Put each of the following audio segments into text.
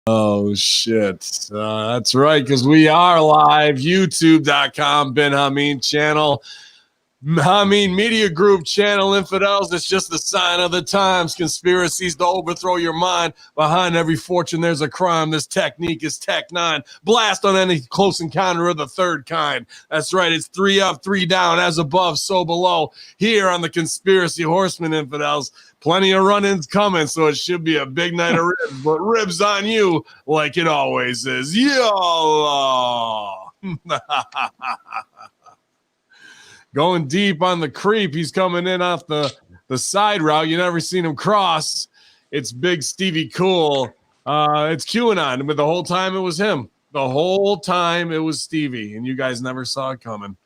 Oh, shit. That's right, because we are live. YouTube.com, Ben Hameen channel. Hameen Media Group channel, infidels. It's just the sign of the times. Conspiracies to overthrow your mind. Behind every fortune, there's a crime. This technique is Tech 9. Blast on any close encounter of the third kind. That's right. It's 3 up, 3 down, as above, so below. Here on the Conspiracy Horsemen, infidels. Plenty of run-ins coming, so it should be a big night of ribs. But ribs on you, like it always is. YOLO! Going deep on the creep. He's coming in off the side route. You never seen him cross. It's Big Stevie Cool. It's QAnon, but the whole time it was him. The whole time it was Stevie, and you guys never saw it coming.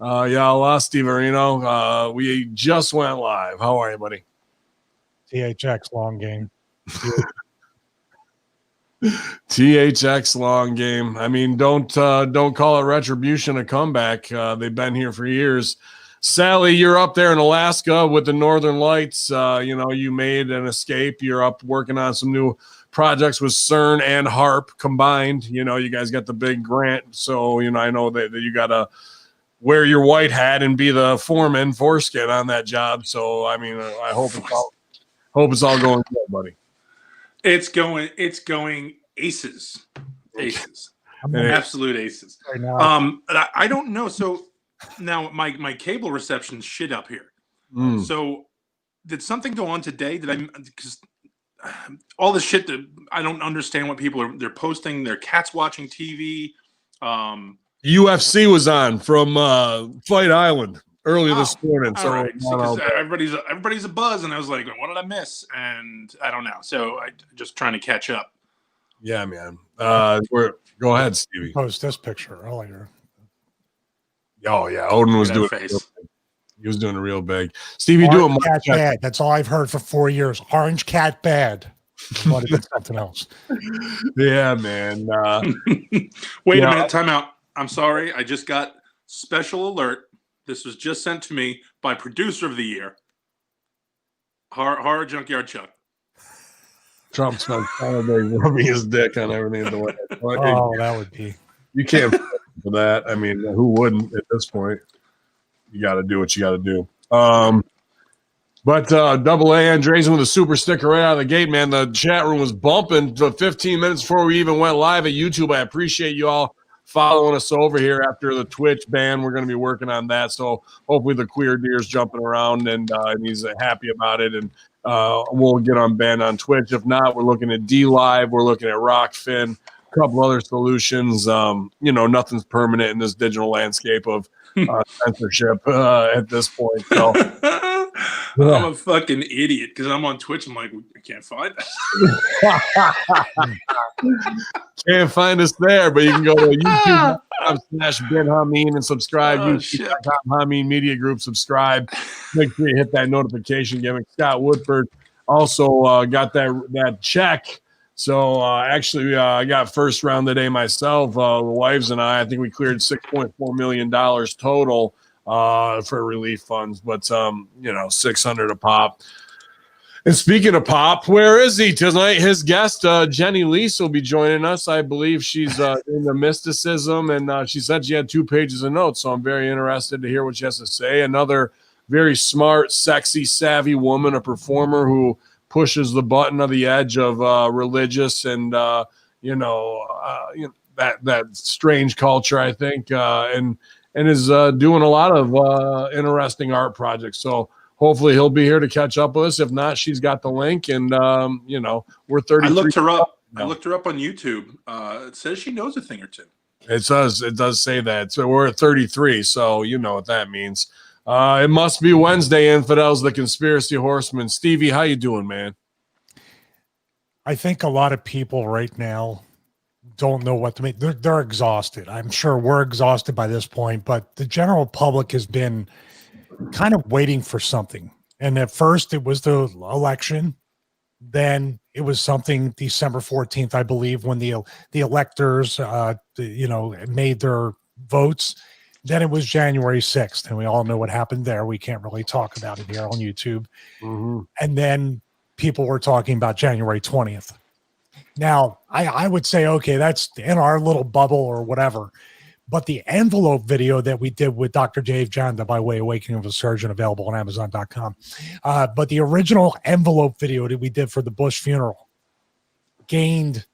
Yeah, lost Steve Areno. We just went live. How are you, buddy? THX long game. THX long game. I mean, don't call it retribution a comeback. They've been here for years. Sally, you're up there in Alaska with the Northern Lights. You made an escape. You're up working on some new projects with CERN and HARP combined. You guys got the big grant. So, I know that you got to wear your white hat and be the foreskin on that job. So, I mean, I hope it's all going good, buddy. It's going aces. Absolute aces. Right now. I don't know. So now my cable reception's shit up here. So did something go on today? Because all this shit that I don't understand what they're posting. Their cats watching TV. UFC was on from Fight Island earlier this morning. So right. Everybody's a buzz, and I was like, what did I miss? And I don't know. So I just trying to catch up. Yeah, man. Go ahead, Stevie. Post this picture earlier. Oh yeah, Odin was doing it. He was doing it real big. Stevie doing cat bad. That's all I've heard for 4 years. Orange cat bad. But it's something else. Yeah, man. Wait a minute. Time out. I'm sorry. I just got special alert. This was just sent to me by producer of the year, Horror Junkyard Chuck. Trump's been rubbing his dick on everything in the way. Oh, that would be. You can't for that. I mean, who wouldn't at this point? You got to do what you got to do. But Double A Andreessen with a super sticker right out of the gate, man. The chat room was bumping for 15 minutes before we even went live at YouTube. I appreciate you all following us over here after the Twitch ban. We're going to be working on that. So hopefully the queer deer's jumping around and he's happy about it. And we'll get on ban on Twitch. If not, we're looking at D Live. We're looking at Rockfin, a couple other solutions. Nothing's permanent in this digital landscape of censorship at this point. So I'm a fucking idiot because I'm on Twitch. I'm like, I can't find that. Can't find us there, but you can go to YouTube.com/Ben Hameen and subscribe. YouTube.com Hameen Media Group, subscribe. Make sure you hit that notification gimmick. Scott Woodford also got that check. So actually, I got first round today myself. The wives and I think we cleared $6.4 million total for relief funds, but $600 a pop. And speaking of pop, where is he tonight? His guest, Jenny Elyse, will be joining us. I believe she's into mysticism, and she said she had 2 pages of notes, so I'm very interested to hear what she has to say. Another very smart, sexy, savvy woman, a performer who pushes the button of the edge of religious and, that strange culture, I think, and is doing a lot of interesting art projects. So hopefully he'll be here to catch up with us. If not, she's got the link, and we're 33. I looked her up. I looked her up on YouTube. It says she knows a thing or two. It does. It does say that. So we're at 33. So you know what that means. It must be Wednesday, infidels. The Conspiracy Horsemen. Stevie, how you doing, man? I think a lot of people right now don't know what to make. They're exhausted. I'm sure we're exhausted by this point, but the general public has been kind of waiting for something. And at first it was the election. Then it was something December 14th, I believe, when the electors, made their votes. Then it was January 6th, and we all know what happened there. We can't really talk about it here on YouTube. Mm-hmm. And then people were talking about January 20th. Now, I would say, okay, that's in our little bubble or whatever. But the envelope video that we did with Dr. Dave Janda by way Awakening of a Surgeon, available on Amazon.com. But the original envelope video that we did for the Bush funeral gained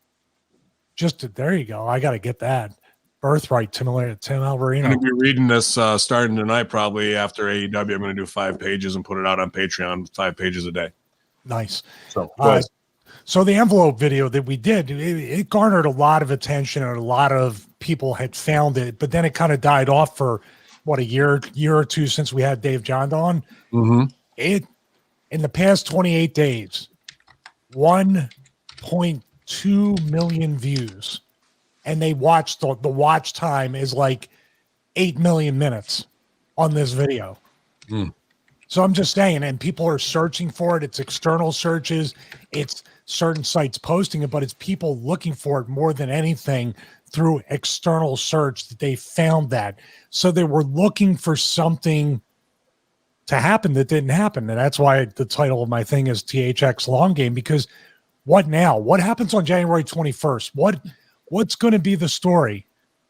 there you go. I got to get that. Birthright, Tim Alvarino. I'm going to be reading this starting tonight, probably after AEW. I'm going to do 5 pages and put it out on Patreon, 5 pages a day. Nice. So the envelope video that we did, it garnered a lot of attention and a lot of people had found it, but then it kind of died off for a year or two since we had Dave John on. Mm-hmm. It in the past 28 days, 1.2 million views, and they watched the watch time is like 8 million minutes on this video. So I'm just saying, and people are searching for it. It's external searches, it's certain sites posting it, but it's people looking for it more than anything through external search that they found that. So they were looking for something to happen that didn't happen. And that's why the title of my thing is THX Long Game, because what now? What happens on January 21st? What's going to be the story?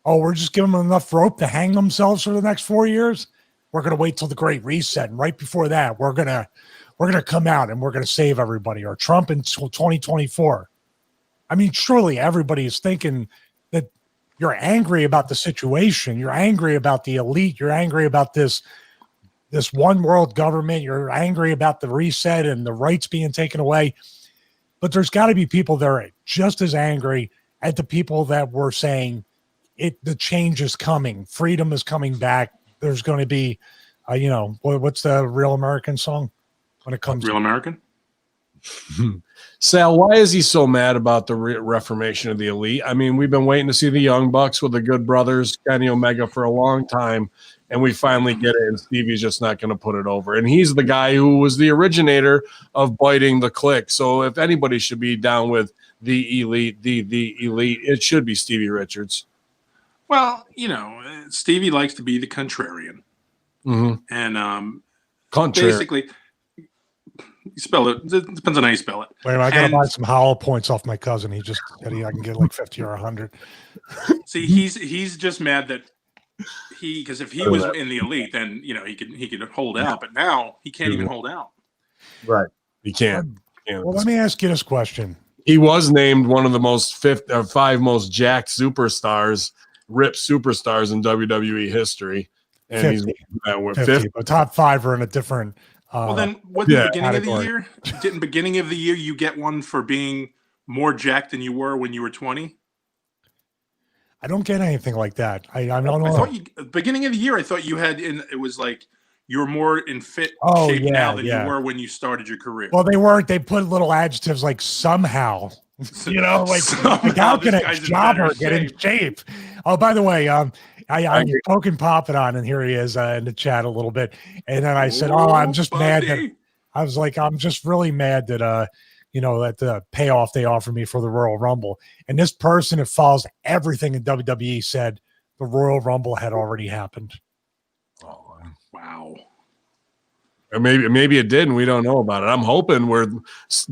Oh, we're just giving them enough rope to hang themselves for the next 4 years? We're going to wait till the Great Reset. And right before that, we're going to come out and we're going to save everybody, or Trump in 2024. I mean, surely everybody is thinking that you're angry about the situation. You're angry about the elite. You're angry about this one world government. You're angry about the reset and the rights being taken away. But there's got to be people that are just as angry at the people that were saying the change is coming. Freedom is coming back. There's going to be, what's the Real American song when it comes Real American? Sal, why is he so mad about the reformation of the elite? I mean, we've been waiting to see the Young Bucks with the Good Brothers, Kenny Omega, for a long time, and we finally get it, and Stevie's just not going to put it over. And he's the guy who was the originator of biting the click. So if anybody should be down with the elite, the elite, it should be Stevie Richards. Well, Stevie likes to be the contrarian. Mm-hmm. And contrary. Basically, you spell it. It depends on how you spell it. Wait, I got to buy some hollow points off my cousin. He just said I can get like 50 or 100. See, he's just mad that because if he was in the elite, then he could hold out. But now he can't even hold out. Right, he can't. Well, let me ask you this question. He was named one of the 5 most jacked superstars, ripped superstars in WWE history. And 50. He's 50, but top 5 are in a different. Well, then what the beginning category. of the year? Didn't beginning of the year you get one for being more jacked than you were when you were 20? I don't get anything like that. I don't know. I thought beginning of the year, I thought you had it was like you're more in fit shape now than you were when you started your career. Well, they weren't. They put little adjectives like somehow. Like how can a jobber get in shape? Oh, by the way, I was poking Papadon, and here he is in the chat a little bit. And then I said, I'm just mad that I was like, I'm just really mad that that the payoff they offered me for the Royal Rumble. And this person that follows everything in WWE said the Royal Rumble had already happened. Oh, wow. Or maybe it did, and we don't know about it. I'm hoping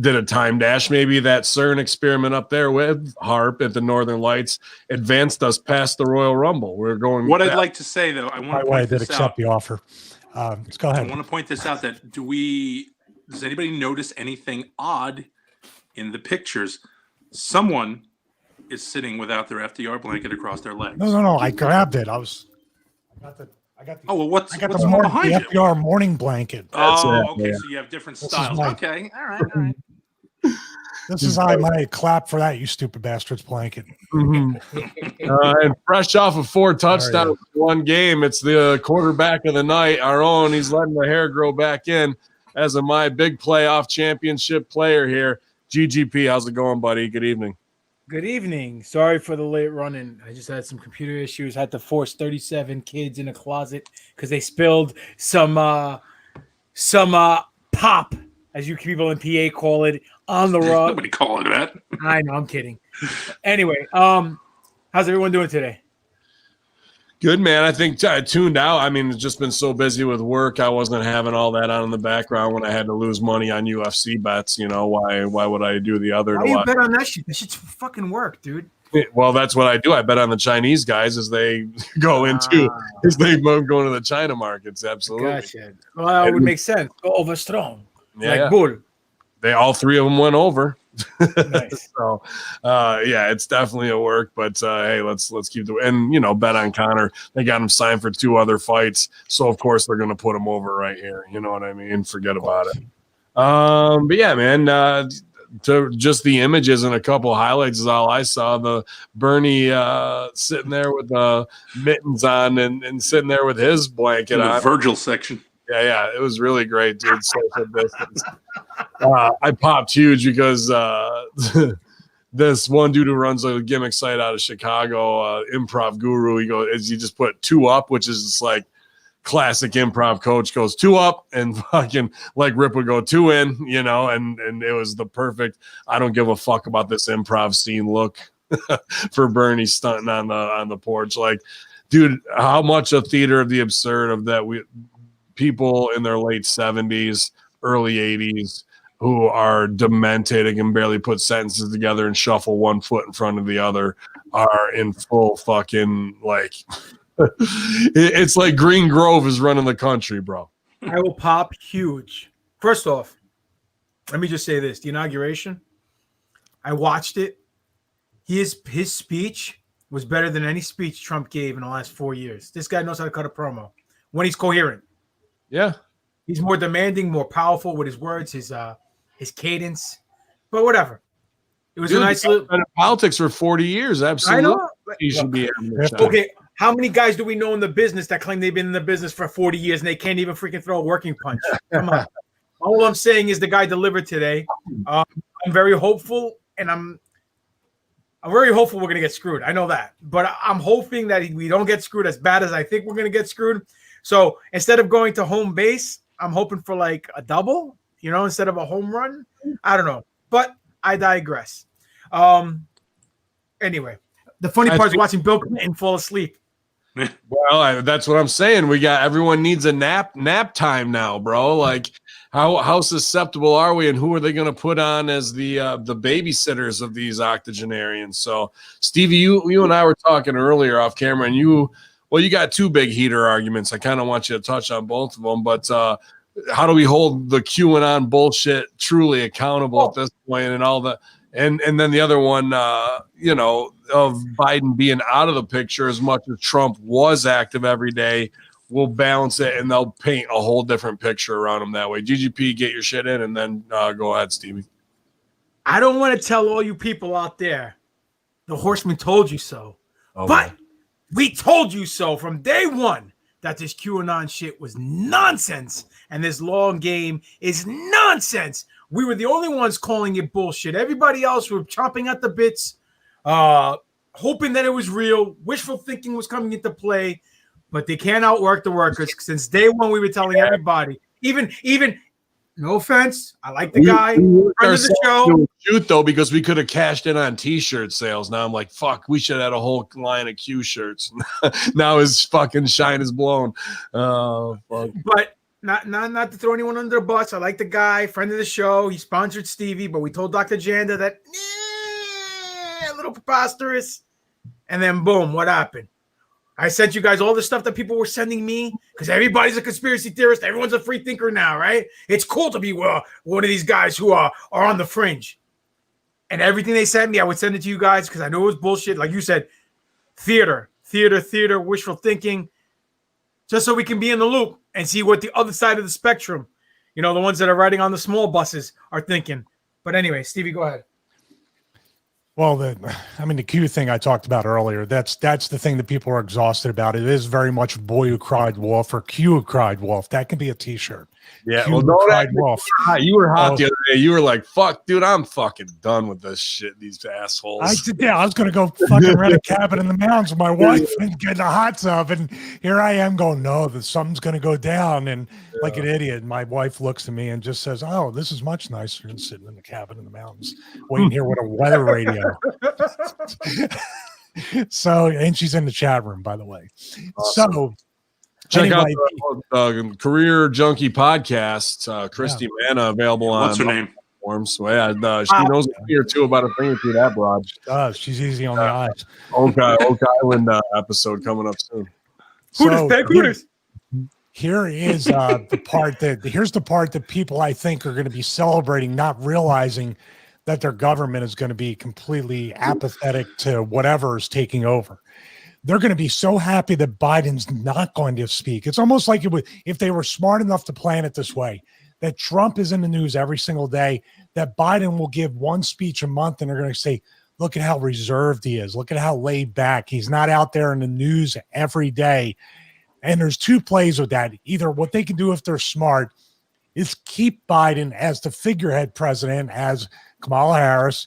did a time dash. Maybe that CERN experiment up there with Harp at the Northern Lights advanced us past the Royal Rumble. We're going. What I'd like to say, though, I want to point this accept the offer. Let's go ahead. I want to point this out that does anybody notice anything odd in the pictures? Someone is sitting without their FDR blanket across their legs. No. I grabbed it. I got the. Oh, well, what's the behind you? FDR morning blanket. Okay, so you have different styles. Okay, all right. This is how I clap for that, you stupid bastards blanket. Mm-hmm. And fresh off of 4 touchdowns in one game, it's the quarterback of the night, our own. He's letting the hair grow back in as my big playoff championship player here. GGP, how's it going, buddy? Good evening. Good evening. Sorry for the late running. I just had some computer issues. Had to force 37 kids in a closet because they spilled some pop, as you people in PA call it, on the rug. Nobody call it that. I know, I'm kidding. Anyway, how's everyone doing today? Good, man. I think I tuned out. I mean, it's just been so busy with work. I wasn't having all that on in the background when I had to lose money on UFC bets. You know, why would I do the other? Why you bet on that shit? That shit's fucking work, dude. Well, that's what I do. I bet on the Chinese guys as they go as they go into the China markets. Absolutely. Gotcha. Well, it would make sense. Go over strong. Yeah, like bull. They all three of them went over. Nice. So, yeah, it's definitely a work. But hey, let's keep the and bet on Connor. They got him signed for 2 other fights, so of course they're going to put him over right here. You know what I mean? Forget about it. But yeah, man. To just the images and a couple highlights is all I saw. The Bernie sitting there with the mittens on and sitting there with his blanket in the on. Virgil section. Yeah, it was really great, dude. Social distance. I popped huge because this one dude who runs a gimmick site out of Chicago, improv guru, he just put 2 up, which is just like classic improv coach goes 2 up, and fucking like Rip would go 2 in, and it was the perfect I don't give a fuck about this improv scene look for Bernie stunting on the porch. Like, dude, how much a theater of the absurd of that people in their late 70s, early 80s who are demented and can barely put sentences together and shuffle one foot in front of the other are in full fucking like it's like Green Grove is running the country, bro. I will pop huge. First off, let me just say this. The inauguration, I watched it. His speech was better than any speech Trump gave in the last 4 years. This guy knows how to cut a promo when he's coherent. Yeah. He's more demanding, more powerful with his words, his cadence. But whatever. It was a nice little politics for 40 years. Absolutely. I know. He should be okay. How many guys do we know in the business that claim they've been in the business for 40 years and they can't even freaking throw a working punch? Come on. All I'm saying is the guy delivered today. I'm very hopeful, and I'm very hopeful we're going to get screwed. I know that. But I'm hoping that we don't get screwed as bad as I think we're going to get screwed. So instead of going to home base, I'm hoping for like a double, instead of a home run. I don't know. But I digress. Anyway, the funny part is watching Bill Clinton fall asleep. Well, that's what I'm saying. Everyone needs a nap time now, bro. Like, how susceptible are we, and who are they going to put on as the babysitters of these octogenarians? So, Stevie, you and I were talking earlier off camera, and you got 2 big heater arguments. I kind of want you to touch on both of them, but how do we hold the QAnon bullshit truly accountable at this point, and all the and then the other one, of Biden being out of the picture as much as Trump was active every day, will balance it, and they'll paint a whole different picture around him that way. GGP, get your shit in, and then go ahead, Stevie. I don't want to tell all you people out there, the Horsemen told you so, but we told you so from day one that this QAnon shit was nonsense, and this long game is nonsense. We were the only ones calling it bullshit. Everybody else were chomping at the bits, hoping that it was real. Wishful thinking was coming into play, but they can't outwork the workers. Since day one, we were telling everybody, even no offense, I like the guy, friend of the show. Shoot though, because we could have cashed in on T-shirt sales. Now I'm like, fuck, we should have had a whole line of Q shirts. Now his fucking shine is blown. Fuck. But not to throw anyone under the bus. I like the guy, friend of the show. He sponsored Stevie, but we told Dr. Janda that a little preposterous. And then boom, what happened? I sent you guys all the stuff that people were sending me because everybody's a conspiracy theorist. Everyone's a free thinker now, right? It's cool to be one of these guys who are on the fringe. And everything they sent me, I would send it to you guys because I know it was bullshit. Like you said, theater, wishful thinking, just so we can be in the loop and see what the other side of the spectrum, the ones that are riding on the small buses are thinking. But anyway, Stevie, go ahead. Well, the Q thing I talked about earlier, that's the thing that people are exhausted about. It is very much boy who cried wolf or Q who cried wolf. That can be a T-shirt. Yeah, Q who cried wolf. You were hot the other day. You were like, fuck, dude, I'm fucking done with this shit, these assholes. I was going to go fucking rent a cabin in the mountains with my wife and get in a hot tub. And here I am going, no, something's going to go down. And like an idiot, my wife looks at me and just says, oh, this is much nicer than sitting in the cabin in the mountains, waiting here with a weather radio. So, and she's in the chat room, by the way. Awesome. So, check anyway, out the Career Junkie podcast. Christy Manna available on. What's her name? Platforms. So yeah, she knows a thing or two about a thing or two. That broad. She does. She's easy on the eyes. Oak Island episode coming up soon. Here is the part that people I think are going to be celebrating, not realizing that their government is going to be completely apathetic to whatever is taking over. They're going to be so happy that Biden's not going to speak. It's almost like it would, if they were smart enough to plan it this way, that Trump is in the news every single day, that Biden will give one speech a month and they're going to say, look at how reserved he is. Look at how laid back. He's not out there in the news every day. And there's two plays with that. Either what they can do if they're smart is keep Biden as the figurehead president, as Kamala Harris,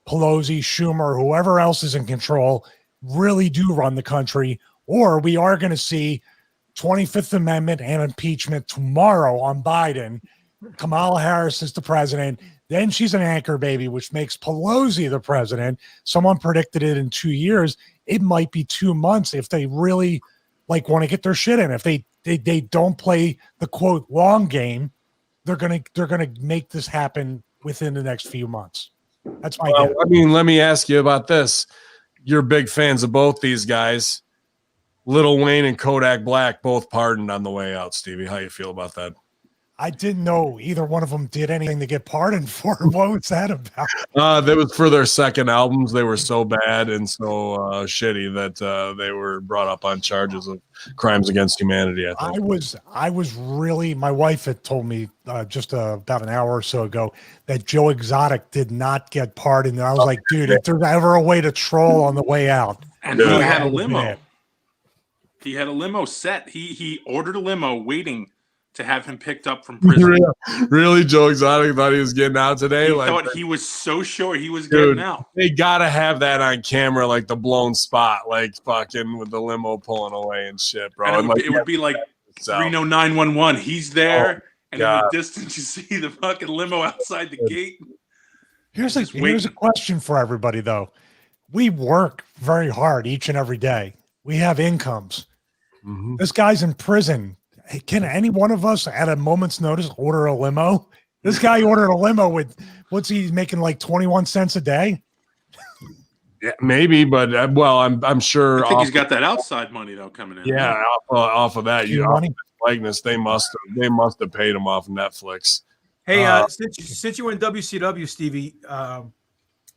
Pelosi, Schumer, whoever else is in control, really do run the country, or we are going to see 25th Amendment and impeachment tomorrow on Biden. Kamala Harris is the president. Then she's an anchor baby, which makes Pelosi the president. Someone predicted it in 2 years. It might be 2 months if they really want to get their shit in. If they don't play the quote long game, they're gonna make this happen within the next few months. That's my guess. I mean, let me ask you about this. You're big fans of both these guys. Lil Wayne and Kodak Black both pardoned on the way out. Stevie, how you feel about that? I didn't know either one of them did anything to get pardoned for. What was that about? That was for their second albums. They were so bad and so shitty that they were brought up on charges of crimes against humanity. I think. I was really. My wife had told me just about an hour or so ago that Joe Exotic did not get pardoned. And I was like, dude, if there's ever a way to troll on the way out, and he had a limo. He had a limo set. He ordered a limo waiting to have him picked up from prison. Really, Joe Exotic thought he was getting out today? He thought he was so sure he was getting out. They gotta have that on camera, like the blown spot, like fucking with the limo pulling away and shit, bro. And it would be like Reno 911. He's there, and in the distance you see the fucking limo outside the gate. Here's a question for everybody, though. We work very hard each and every day. We have incomes. Mm-hmm. This guy's in prison. Can any one of us at a moment's notice order a limo? This guy ordered a limo with, what's he making, like 21 cents a day? Yeah, maybe, but I'm sure. I think he's got that outside money though coming in. Yeah, off of that, likeness. They must have paid him off Netflix. Hey, since you were in WCW, Stevie,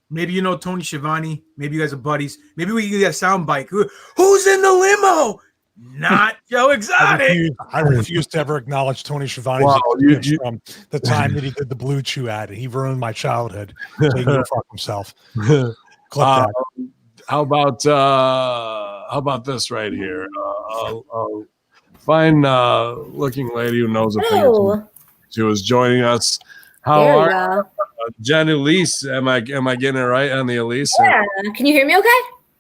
maybe you know Tony Schiavone. Maybe you guys are buddies. Maybe we can get a sound bite. Who's in the limo? Not Joe Exotic. I refuse to ever acknowledge Tony Schiavone's experience from the time that he did the Blue Chew ad. He ruined my childhood. So he can fuck himself. Clip that. How about this right here? Fine looking lady who knows a thing or two. She was joining us. How are you? Jen Elyse? Am I getting it right on the Elyse? Yeah. Can you hear me okay?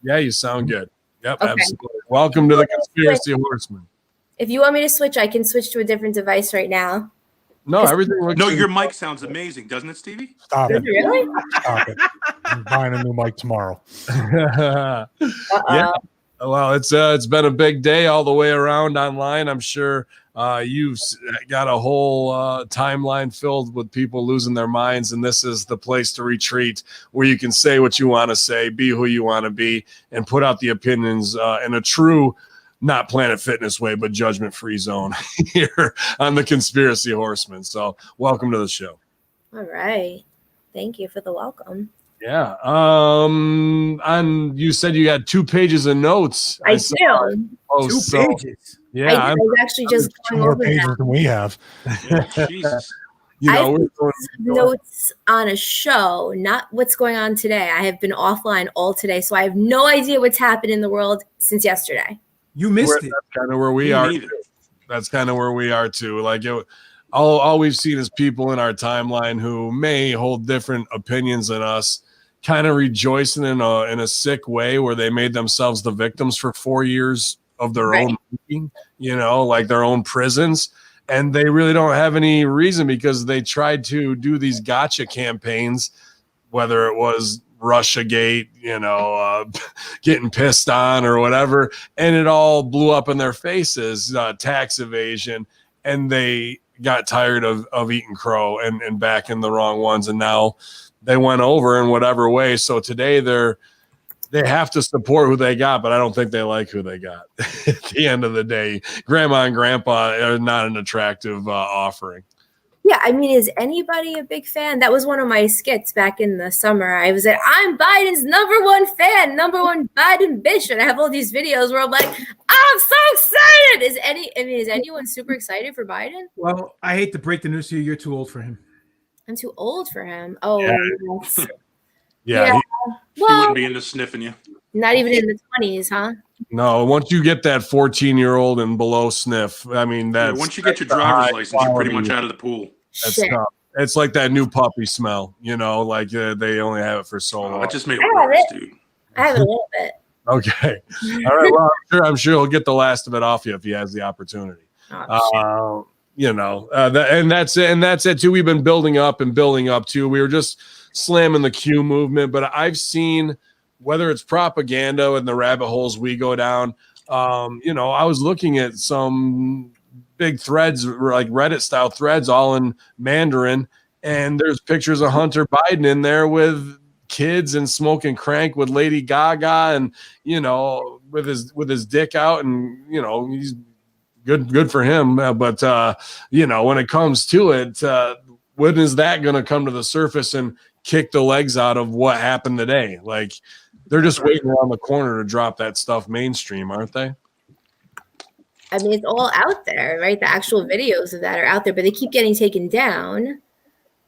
Yeah, you sound good. Yep, okay. Absolutely. Welcome to the Conspiracy Horsemen. If you want me to switch, I can switch to a different device right now. No, everything looks No, your mic sounds amazing, doesn't it, Stevie? Stop it. Really? Stop it. I'm buying a new mic tomorrow. Yeah. Well, it's been a big day all the way around online. I'm sure you've got a whole timeline filled with people losing their minds, and this is the place to retreat where you can say what you want to say, be who you want to be, and put out the opinions in a true, not Planet Fitness way, but judgment-free zone here on the Conspiracy Horsemen. So welcome to the show. All right. Thank you for the welcome. Yeah. And you said you had 2 pages of notes. I do. Oh, 2 pages. Yeah. I was actually just Two going more over pages that. than we have. Jesus. You know, we're going notes on a show, not what's going on today. I have been offline all today, so I have no idea what's happened in the world since yesterday. You missed it. That's kind of where we are. That's kind of where we are too. Like all we've seen is people in our timeline who may hold different opinions than us, kind of rejoicing in a sick way where they made themselves the victims for 4 years of their own making, like their own prisons. And they really don't have any reason because they tried to do these gotcha campaigns, whether it was Russiagate, getting pissed on or whatever, and it all blew up in their faces, tax evasion, and they got tired of eating crow and backing the wrong ones, and now they went over in whatever way. So today they have to support who they got, but I don't think they like who they got. At the end of the day, grandma and grandpa are not an attractive offering. Yeah, I mean, is anybody a big fan? That was one of my skits back in the summer. I was like, I'm Biden's #1 fan, #1 Biden bitch. And I have all these videos where I'm like, I'm so excited. Is anyone super excited for Biden? Well, I hate to break the news to you. You're too old for him. I'm too old for him. Oh, Yeah. yes. Yeah. He wouldn't be into sniffing you. Not even in the 20s, huh? No, once you get that 14-year-old and below sniff, I mean, that's once you get your driver's license, you're pretty much out of the pool. That's Shit. tough. It's like that new puppy smell, like they only have it for so long. That just made I it have worse, it. dude. I have a little bit. Okay. All right. Well, I'm sure he'll get the last of it off you if he has the opportunity. Oh, And that's it. And that's it too. We've been building up too. We were just slamming the Q movement, but I've seen, whether it's propaganda and the rabbit holes we go down, I was looking at some big threads, like Reddit style threads, all in Mandarin, and there's pictures of Hunter Biden in there with kids and smoking crank with Lady Gaga, and with his dick out, and he's good for him. But when it comes to it, when is that going to come to the surface and kick the legs out of what happened today? Like, they're just waiting around the corner to drop that stuff mainstream, aren't they? I mean, it's all out there, right? The actual videos of that are out there, but they keep getting taken down.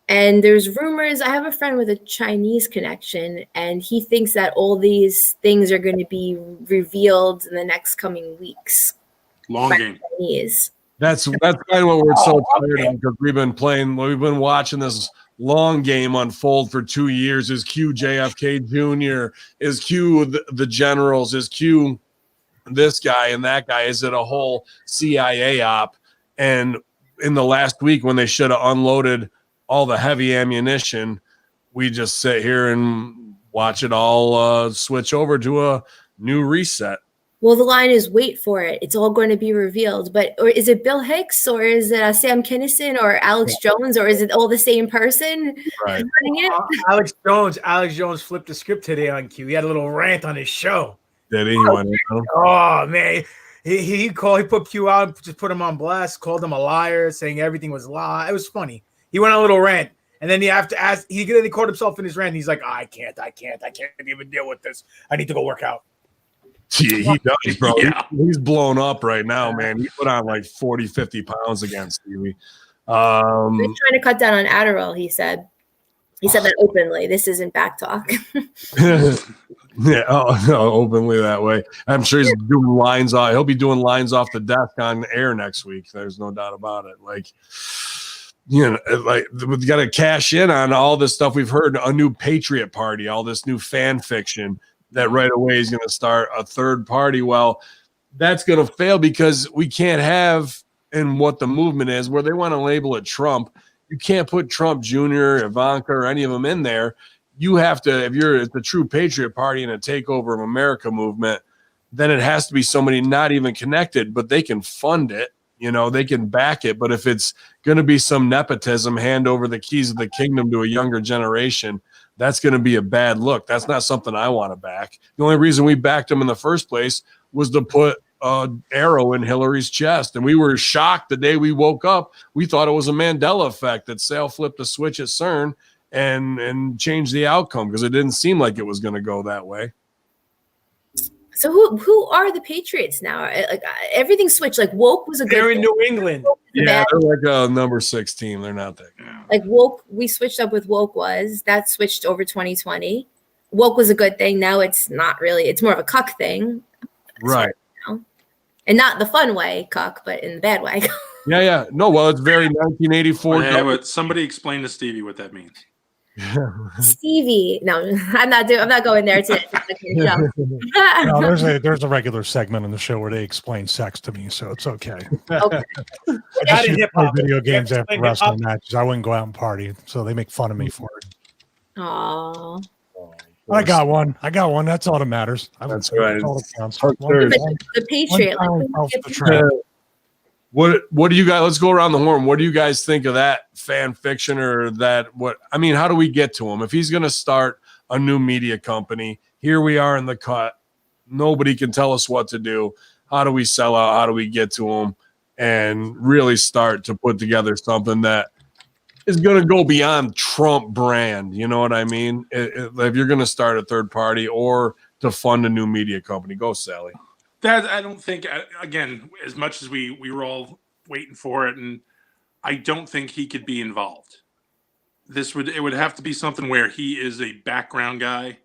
And there's rumors. I have a friend with a Chinese connection, and he thinks that all these things are going to be revealed in the next coming weeks. Long by game. Chinese. That's kind of what we're so tired of, because we've been watching this long game unfold for 2 years. Is Q JFK Jr., is Q the generals, is Q this guy and that guy, is it a whole CIA op? And in the last week, when they should have unloaded all the heavy ammunition, we just sit here and watch it all switch over to a new reset. Well, the line is, wait for it. It's all going to be revealed. Or is it Bill Hicks, or is it Sam Kinison, or Alex Jones, or is it all the same person Right. running it? Alex Jones flipped the script today on Q. He had a little rant on his show. Did he? Oh man, he put Q out, just put him on blast, called him a liar, saying everything was a lie. It was funny. He went on a little rant, and then he caught himself in his rant. He's like, I can't even deal with this. I need to go work out. He does, bro. Yeah. He's blown up right now, man. He put on like 40, 50 pounds against Stevie. He's trying to cut down on Adderall, he said. He said that openly. This isn't back talk. Yeah, openly that way. I'm sure he's doing lines off. He'll be doing lines off the desk on air next week. There's no doubt about it. Like, we got to cash in on all this stuff we've heard. A new Patriot Party, all this new fan fiction that right away is going to start a third party. Well, that's going to fail, because we can't have, in what the movement is, where they want to label it Trump. You can't put Trump Jr., Ivanka, or any of them in there. You have to, if you're the true Patriot Party and a takeover of America movement, then it has to be somebody not even connected, but they can fund it. They can back it. But if it's going to be some nepotism, hand over the keys of the kingdom to a younger generation, that's going to be a bad look. That's not something I want to back. The only reason we backed him in the first place was to put an arrow in Hillary's chest. And we were shocked the day we woke up. We thought it was a Mandela effect, that Sale flipped a switch at CERN and changed the outcome, because it didn't seem like it was going to go that way. So who are the Patriots now? Like, everything switched. Like, woke was a good They're in thing. New England. Yeah, they're like a number 6 team. They're not that good. Like, woke, we switched up with woke that switched over 2020. Woke was a good thing. Now it's not really. It's more of a cuck thing. Right. And not the fun way, cuck, but in the bad way. Yeah. No, well, it's very 1984. Yeah, but somebody explain to Stevie what that means. Stevie. No, I'm not going there today. No, there's a regular segment in the show where they explain sex to me, so it's okay. Okay. I shoot hip-hop. video games Yeah, after explain wrestling hip-hop. matches. I wouldn't go out and party, so they make fun of me for it. Aww. I got one. That's all that matters. That's right. All that counts. The Patriot. What do you guys? Let's go around the horn. What do you guys think of that fan fiction or that? What I mean, how do we get to him if he's going to start a new media company? Here we are in the cut. Nobody can tell us what to do. How do we sell out? How do we get to him and really start to put together something that is going to go beyond Trump brand? You know what I mean? If you're going to start a third party or to fund a new media company, go Sally. That I don't think, again, as much as we were all waiting for it, and I don't think he could be involved. It would have to be something where he is a background guy,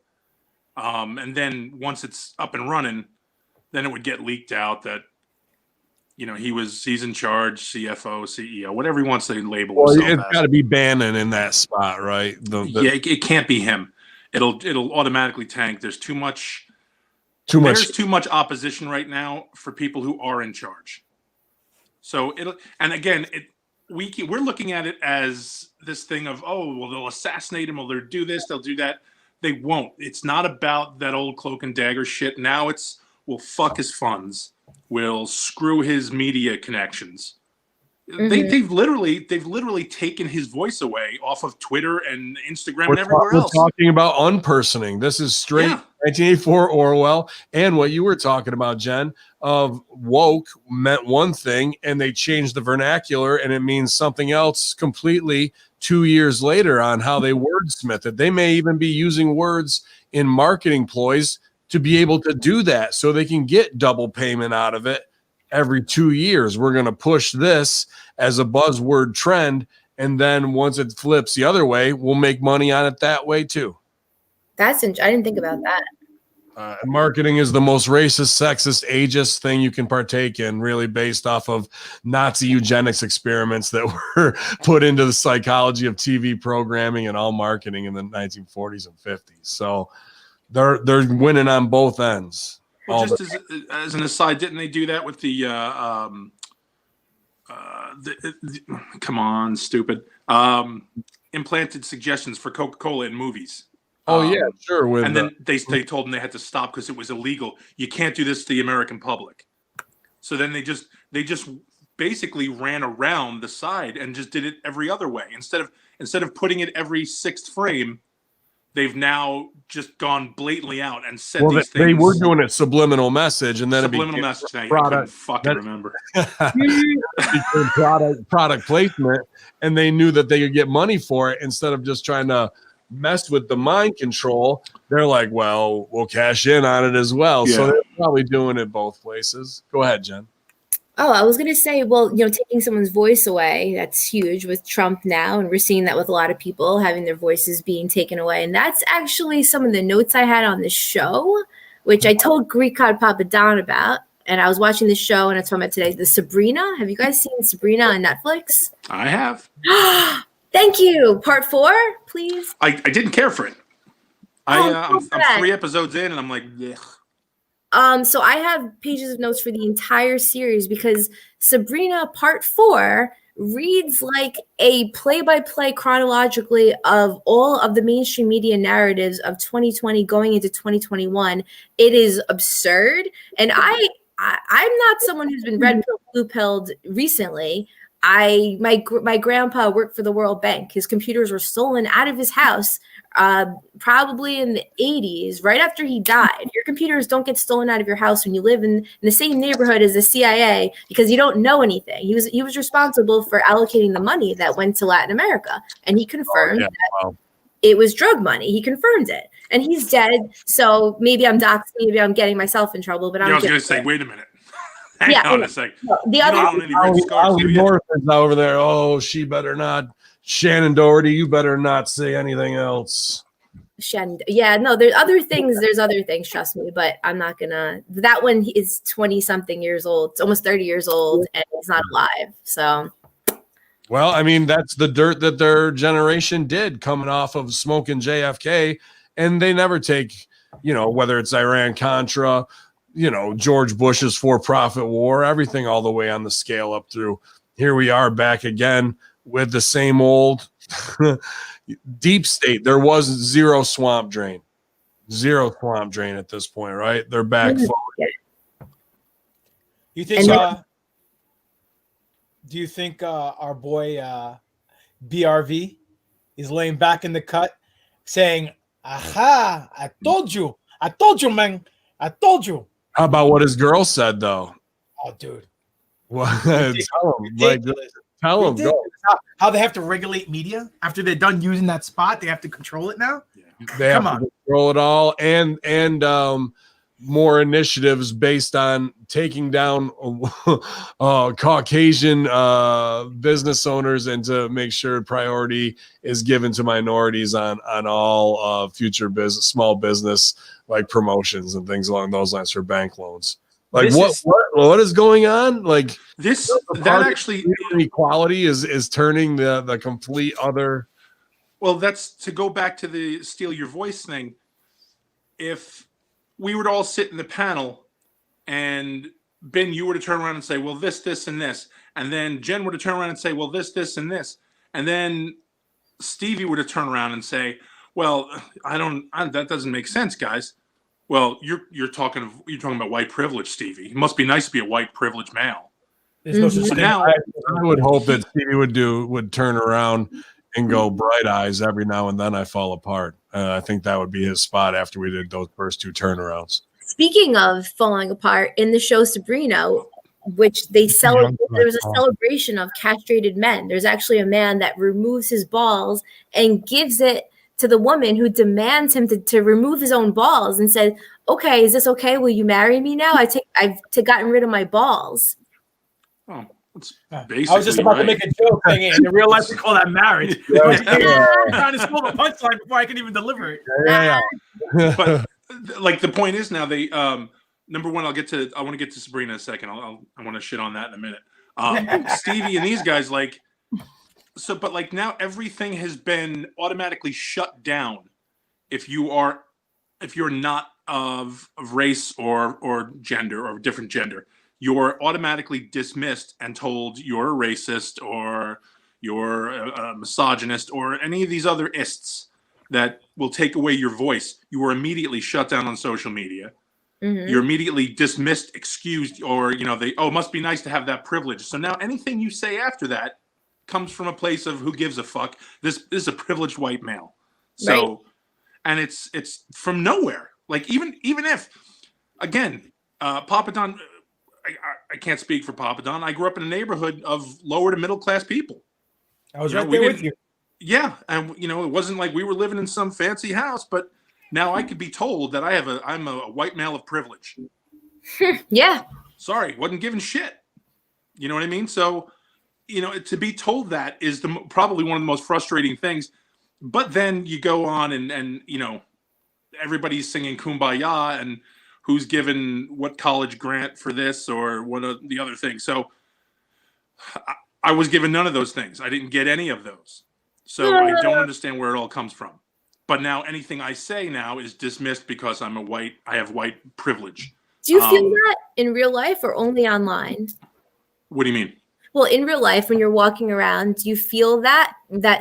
and then once it's up and running, then it would get leaked out that he's in charge, CFO, CEO, whatever he wants to label. Well, it's got to be Bannon in that spot, right? It can't be him. It'll automatically tank. There's too much. There's too much opposition right now for people who are in charge. So we're looking at it as this thing of, oh, well, they'll assassinate him, or they'll do this, they'll do that. They won't. It's not about that old cloak and dagger shit. Now it's, we'll fuck his funds. We'll screw his media connections. Mm-hmm. They've literally taken his voice away off of Twitter and Instagram and everywhere else. We're talking about unpersoning. This is straight 1984 Orwell. And what you were talking about, Jen, of woke meant one thing and they changed the vernacular and it means something else completely 2 years later on how they wordsmith it. They may even be using words in marketing ploys to be able to do that so they can get double payment out of it. Every 2 years, we're going to push this as a buzzword trend. And then once it flips the other way, we'll make money on it that way too. I didn't think about that. Marketing is the most racist, sexist, ageist thing you can partake in, really based off of Nazi eugenics experiments that were put into the psychology of TV programming and all marketing in the 1940s and 50s. So they're winning on both ends. Well, just as an aside, didn't they do that with the come on, stupid, implanted suggestions for Coca-Cola in movies? Oh yeah, sure. And then they told them they had to stop because it was illegal. You can't do this to the American public. So then they just basically ran around the side and just did it every other way. Instead of putting it every sixth frame, they've now just gone blatantly out and said these things. They were doing a subliminal message, and then subliminal message. I couldn't fucking remember. product placement, and they knew that they could get money for it instead of just trying to mess with the mind control. They're like, well, we'll cash in on it as well. Yeah. So they're probably doing it both places. Go ahead, Jen. Oh, I was going to say, well, taking someone's voice away, that's huge with Trump now. And we're seeing that with a lot of people having their voices being taken away. And that's actually some of the notes I had on the show, which I told Greek God Papa Don about. And I was watching the show and I told him about today, the Sabrina. Have you guys seen Sabrina on Netflix? I have. Thank you. Part 4, please. I didn't care for it. I'm 3 episodes in and I'm like, ugh. So I have pages of notes for the entire series because Sabrina Part 4 reads like a play-by-play chronologically of all of the mainstream media narratives of 2020 going into 2021. It is absurd. And I'm not someone who's been red pill, blue pilled recently. My grandpa worked for the World Bank. His computers were stolen out of his house probably in the 80s, right after he died. Your computers don't get stolen out of your house when you live in the same neighborhood as the CIA because you don't know anything. He was responsible for allocating the money that went to Latin America, and he confirmed that it was drug money. He confirmed it, and he's dead. So maybe I'm doxing, maybe I'm getting myself in trouble. But I was going to say, wait a minute. Hang on a second. The other North is over there. Oh, she better not. Shannon Doherty, you better not say anything else. There's other things. There's other things, trust me, but I'm not gonna. That one is 20-something years old. It's almost 30 years old, and he's not alive. So, well, I mean, that's the dirt that their generation did coming off of smoking JFK, and they never take, whether it's Iran-Contra, George Bush's for-profit war, everything all the way on the scale up through here we are back again with the same old deep state. There was zero swamp drain. zero swamp drain at this point, right? They're back forward. You think? Do you think our boy BRV is laying back in the cut, saying, "Aha! I told you, man, I told you." How about what his girl said though? Oh, dude. What? Tell him. Go. How they have to regulate media after they're done using that spot. They have to control it now. They have to control it all, and more initiatives based on taking down Caucasian business owners, and to make sure priority is given to minorities on all future small business like promotions and things along those lines for bank loans. Like what is going on? Like equality is turning the complete other. Well, that's to go back to the steal your voice thing. If we were to all sit in the panel and Ben, you were to turn around and say, well, this, and this. And then Jen were to turn around and say, well, this, and this. And then Stevie were to turn around and say, well, that doesn't make sense, guys. Well, you're talking about white privilege, Stevie. It must be nice to be a white privileged male. So now I would hope that Stevie would turn around and go bright eyes every now and then. I fall apart. I think that would be his spot after we did those first two turnarounds. Speaking of falling apart, in the show Sabrina, which they celebrate, there was a celebration of castrated men. There's actually a man that removes his balls and gives it to the woman who demands him to remove his own balls and said, "Okay, is this okay? Will you marry me now? I've gotten rid of my balls." Oh, I was just about to make a joke thing, and in real life we call that marriage. I'm trying to steal the punchline before I can even deliver it. But like the point is now they number one, I want to get to Sabrina in a second. I want to shit on that in a minute. Stevie and these guys but like now everything has been automatically shut down if you're not of race or gender or a different gender. You're automatically dismissed and told you're a racist or you're a misogynist or any of these other ists that will take away your voice. You are immediately shut down on social media. Mm-hmm. You're immediately dismissed, excused, or it must be nice to have that privilege. So now anything you say after that comes from a place of who gives a fuck. This is a privileged white male. So, right. And it's from nowhere. Like even if, again, Papa Don, I can't speak for Papa Don. I grew up in a neighborhood of lower to middle class people. I was right there with you. Yeah, and it wasn't like we were living in some fancy house, but now I could be told that I'm a white male of privilege. Yeah. Sorry, wasn't giving shit. You know what I mean? So, to be told that is probably one of the most frustrating things. But then you go on and everybody's singing Kumbaya and who's given what college grant for this or what the other thing. So I was given none of those things. I didn't get any of those. So I don't understand where it all comes from. But now anything I say now is dismissed because I have white privilege. Do you feel that in real life or only online? What do you mean? Well, in real life, when you're walking around, do you feel that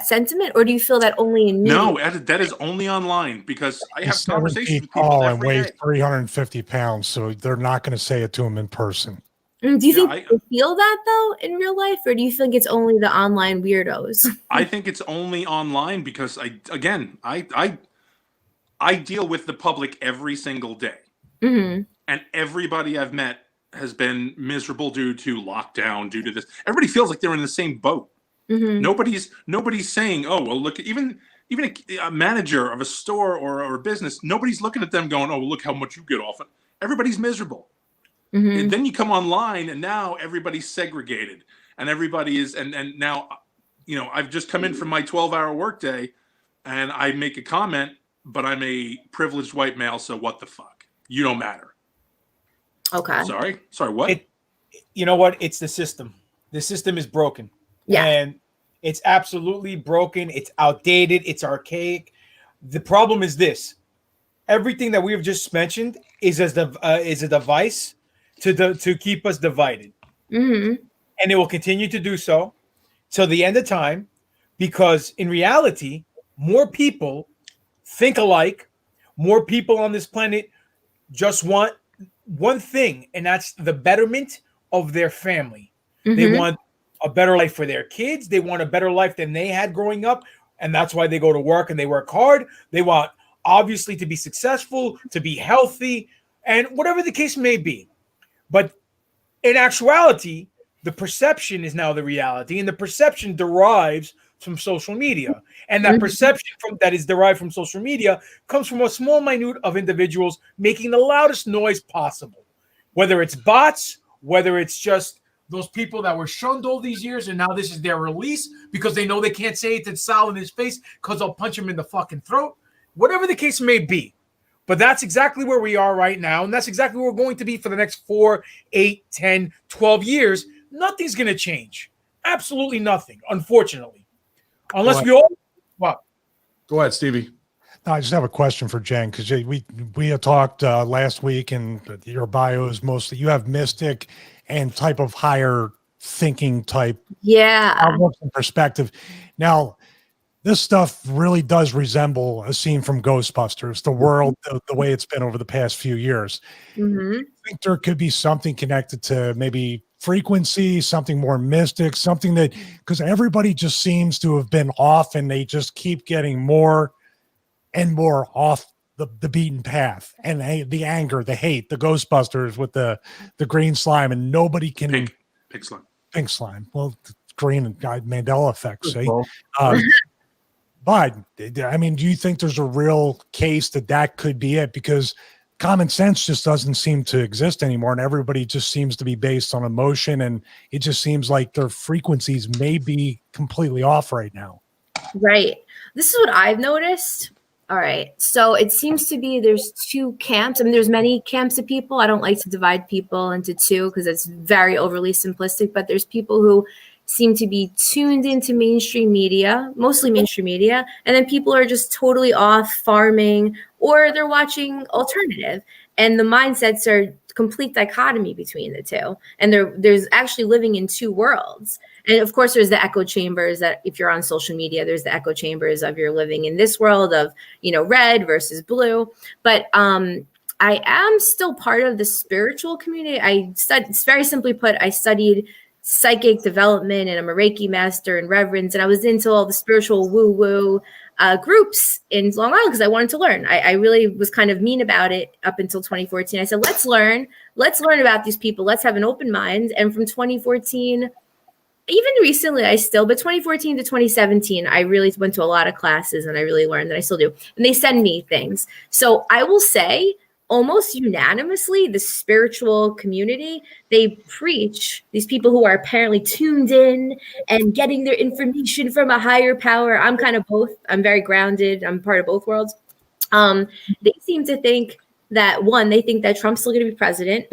sentiment, or do you feel that only in media? No, that is only online because I have conversations with people and weighs 350 pounds, so they're not going to say it to him in person. Do you think you feel that though in real life, or do you think it's only the online weirdos? I think it's only online because I deal with the public every single day, and everybody I've met has been miserable due to lockdown, due to this. Everybody feels like they're in the same boat. Mm-hmm. Nobody's saying, "Oh, well, look." Even a manager of a store or a business, nobody's looking at them going, "Oh, look how much you get off it." Everybody's miserable. Mm-hmm. And then you come online, and now everybody's segregated, and everybody is, and now, I've just come in from my 12-hour workday, and I make a comment, but I'm a privileged white male, so what the fuck? You don't matter. Okay. Sorry, what? You know what? It's the system. The system is broken. Yeah. And it's absolutely broken. It's outdated. It's archaic. The problem is this. Everything that we have just mentioned is a device to keep us divided. Mm-hmm. And it will continue to do so till the end of time, because in reality, more people think alike, more people on this planet just want one thing, and that's the betterment of their family. They want a better life for their kids. They want a better life than they had growing up. And that's why they go to work and they work hard. They want, obviously, to be successful, to be healthy, and whatever the case may be. But in actuality, the perception is now the reality, and the perception derives from social media. And that perception that is derived from social media comes from a small minute of individuals making the loudest noise possible, whether it's bots, whether it's just those people that were shunned all these years, and now this is their release because they know they can't say it to Sal in his face because they'll punch him in the fucking throat. Whatever the case may be. But that's exactly where we are right now, and that's exactly where we're going to be for the next 4, 8, 10, 12 years. Nothing's going to change. Absolutely nothing, unfortunately. Unless we all... What? Go ahead, Stevie. No, I just have a question for Jen, because we had talked last week, and your bio is mostly, you have mystic and type of higher thinking type outlook and perspective. Now, this stuff really does resemble a scene from Ghostbusters, the world, the way it's been over the past few years. I think there could be something connected to maybe frequency, something more mystic, something that, because everybody just seems to have been off, and they just keep getting more and more off the beaten path, and the anger, the hate, the Ghostbusters with the green slime, and nobody can pink slime. Well, green and Mandela effect, see. But I mean, do you think there's a real case that could be it? Because common sense just doesn't seem to exist anymore, and everybody just seems to be based on emotion, and it just seems like their frequencies may be completely off right now. Right. This is what I've noticed. All right. So it seems to be there's two camps. I mean, there's many camps of people. I don't like to divide people into two because it's very overly simplistic, but there's people who seem to be tuned into mainstream media, mostly mainstream media, and then people are just totally off farming, or they're watching alternative, and the mindsets are complete dichotomy between the two, and there's actually living in two worlds. And of course there's the echo chambers, that if you're on social media, there's the echo chambers of you're living in this world of, you know, red versus blue. But I am still part of the spiritual community. It's very simply put, I studied psychic development, and I'm a Reiki master and reverends, and I was into all the spiritual woo-woo groups in Long Island because I wanted to learn. I really was kind of mean about it up until 2014. I said, let's learn about these people. Let's have an open mind. And from 2014, even recently, but 2014 to 2017, I really went to a lot of classes, and I really learned, that I still do. And they send me things. So I will say, almost unanimously, the spiritual community, they preach, these people who are apparently tuned in and getting their information from a higher power. I'm kind of both. I'm very grounded. I'm part of both worlds. They seem to think that, one, they think that Trump's still going to be president,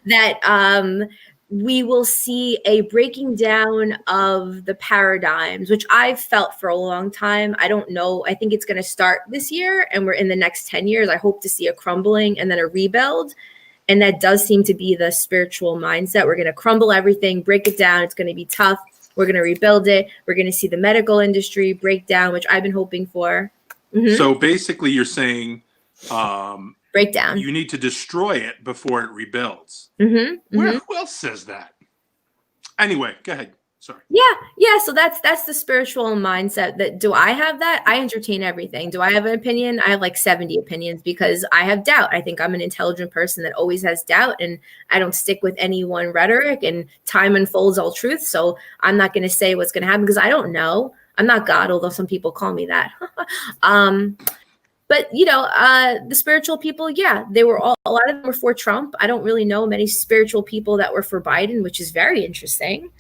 that we will see a breaking down of the paradigms, which I've felt for a long time. I don't know. I think it's going to start this year, and we're in the next 10 years. I hope to see a crumbling and then a rebuild. And that does seem to be the spiritual mindset. We're going to crumble everything, break it down. It's going to be tough. We're going to rebuild it. We're going to see the medical industry break down, which I've been hoping for. So basically you're saying breakdown. You need to destroy it before it rebuilds. Who else says that? Anyway, go ahead. Sorry. Yeah. So that's the spiritual mindset. That, do I have that? I entertain everything. Do I have an opinion? I have like 70 opinions because I have doubt. I think I'm an intelligent person that always has doubt, and I don't stick with any one rhetoric, and time unfolds all truth. So I'm not going to say what's going to happen because I don't know. I'm not God, although some people call me that. But, you know, the spiritual people, they were a lot of them were for Trump. I don't really know many spiritual people that were for Biden, which is very interesting.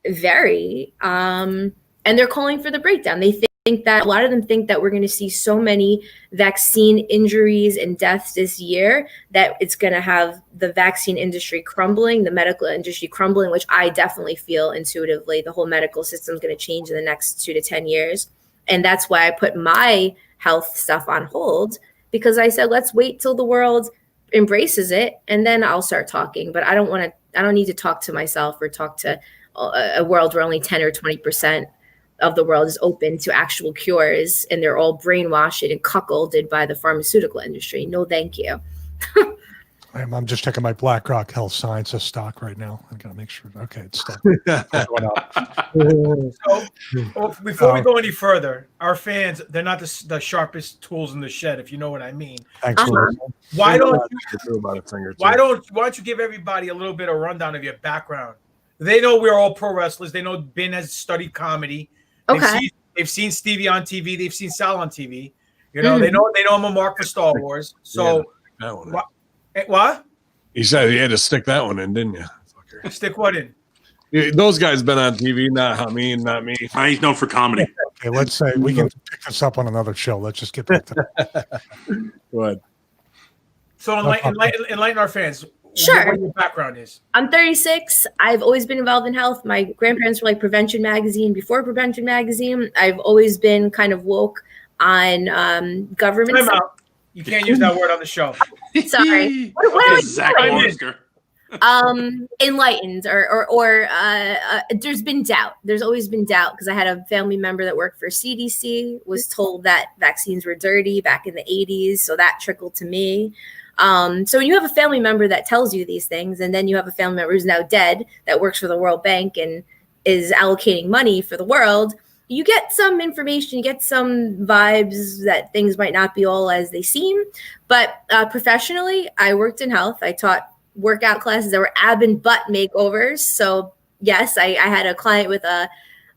Very. And they're calling for the breakdown. They think that, a lot of them think that we're going to see so many vaccine injuries and deaths this year that it's going to have the vaccine industry crumbling, the medical industry crumbling, which I definitely feel intuitively. The whole medical system is going to change in the next 2 to 10 years. And that's why I put my health stuff on hold, because I said, let's wait till the world embraces it, and then I'll start talking. But I don't need to talk to myself or talk to a world where only 10 or 20% of the world is open to actual cures, and they're all brainwashed and cuckolded by the pharmaceutical industry. No, thank you. I'm just checking my BlackRock Health Sciences stock right now. I gotta make sure. Okay, it's stuck. So, before we go any further, our fans, they're not the sharpest tools in the shed, if you know what I mean. Thanks. Why don't you give everybody a little bit of rundown of your background? They know we're all pro wrestlers. They know Ben has studied comedy. Okay. They've seen Stevie on TV. They've seen Sal on TV. You know, they know I'm a mark for Star Wars. So what? He said he had to stick that one in, didn't you? Fucker. Stick what in? Those guys been on TV, not me. He's known for comedy. Okay, let's say we can pick this up on another show. Let's just get back to that. Go ahead. So enlighten our fans. Sure. What your background is. I'm 36. I've always been involved in health. My grandparents were like Prevention Magazine before Prevention Magazine. I've always been kind of woke on government. Time out. You can't use that word on the show. Sorry. What Zach Oscar. Enlightened or there's been doubt. There's always been doubt because I had a family member that worked for CDC, was told that vaccines were dirty back in the 80s. So that trickled to me. So when you have a family member that tells you these things, and then you have a family member who's now dead that works for the World Bank and is allocating money for the world, you get some information, you get some vibes that things might not be all as they seem. But professionally, I worked in health. I taught workout classes that were ab and butt makeovers. So yes, I had a client with a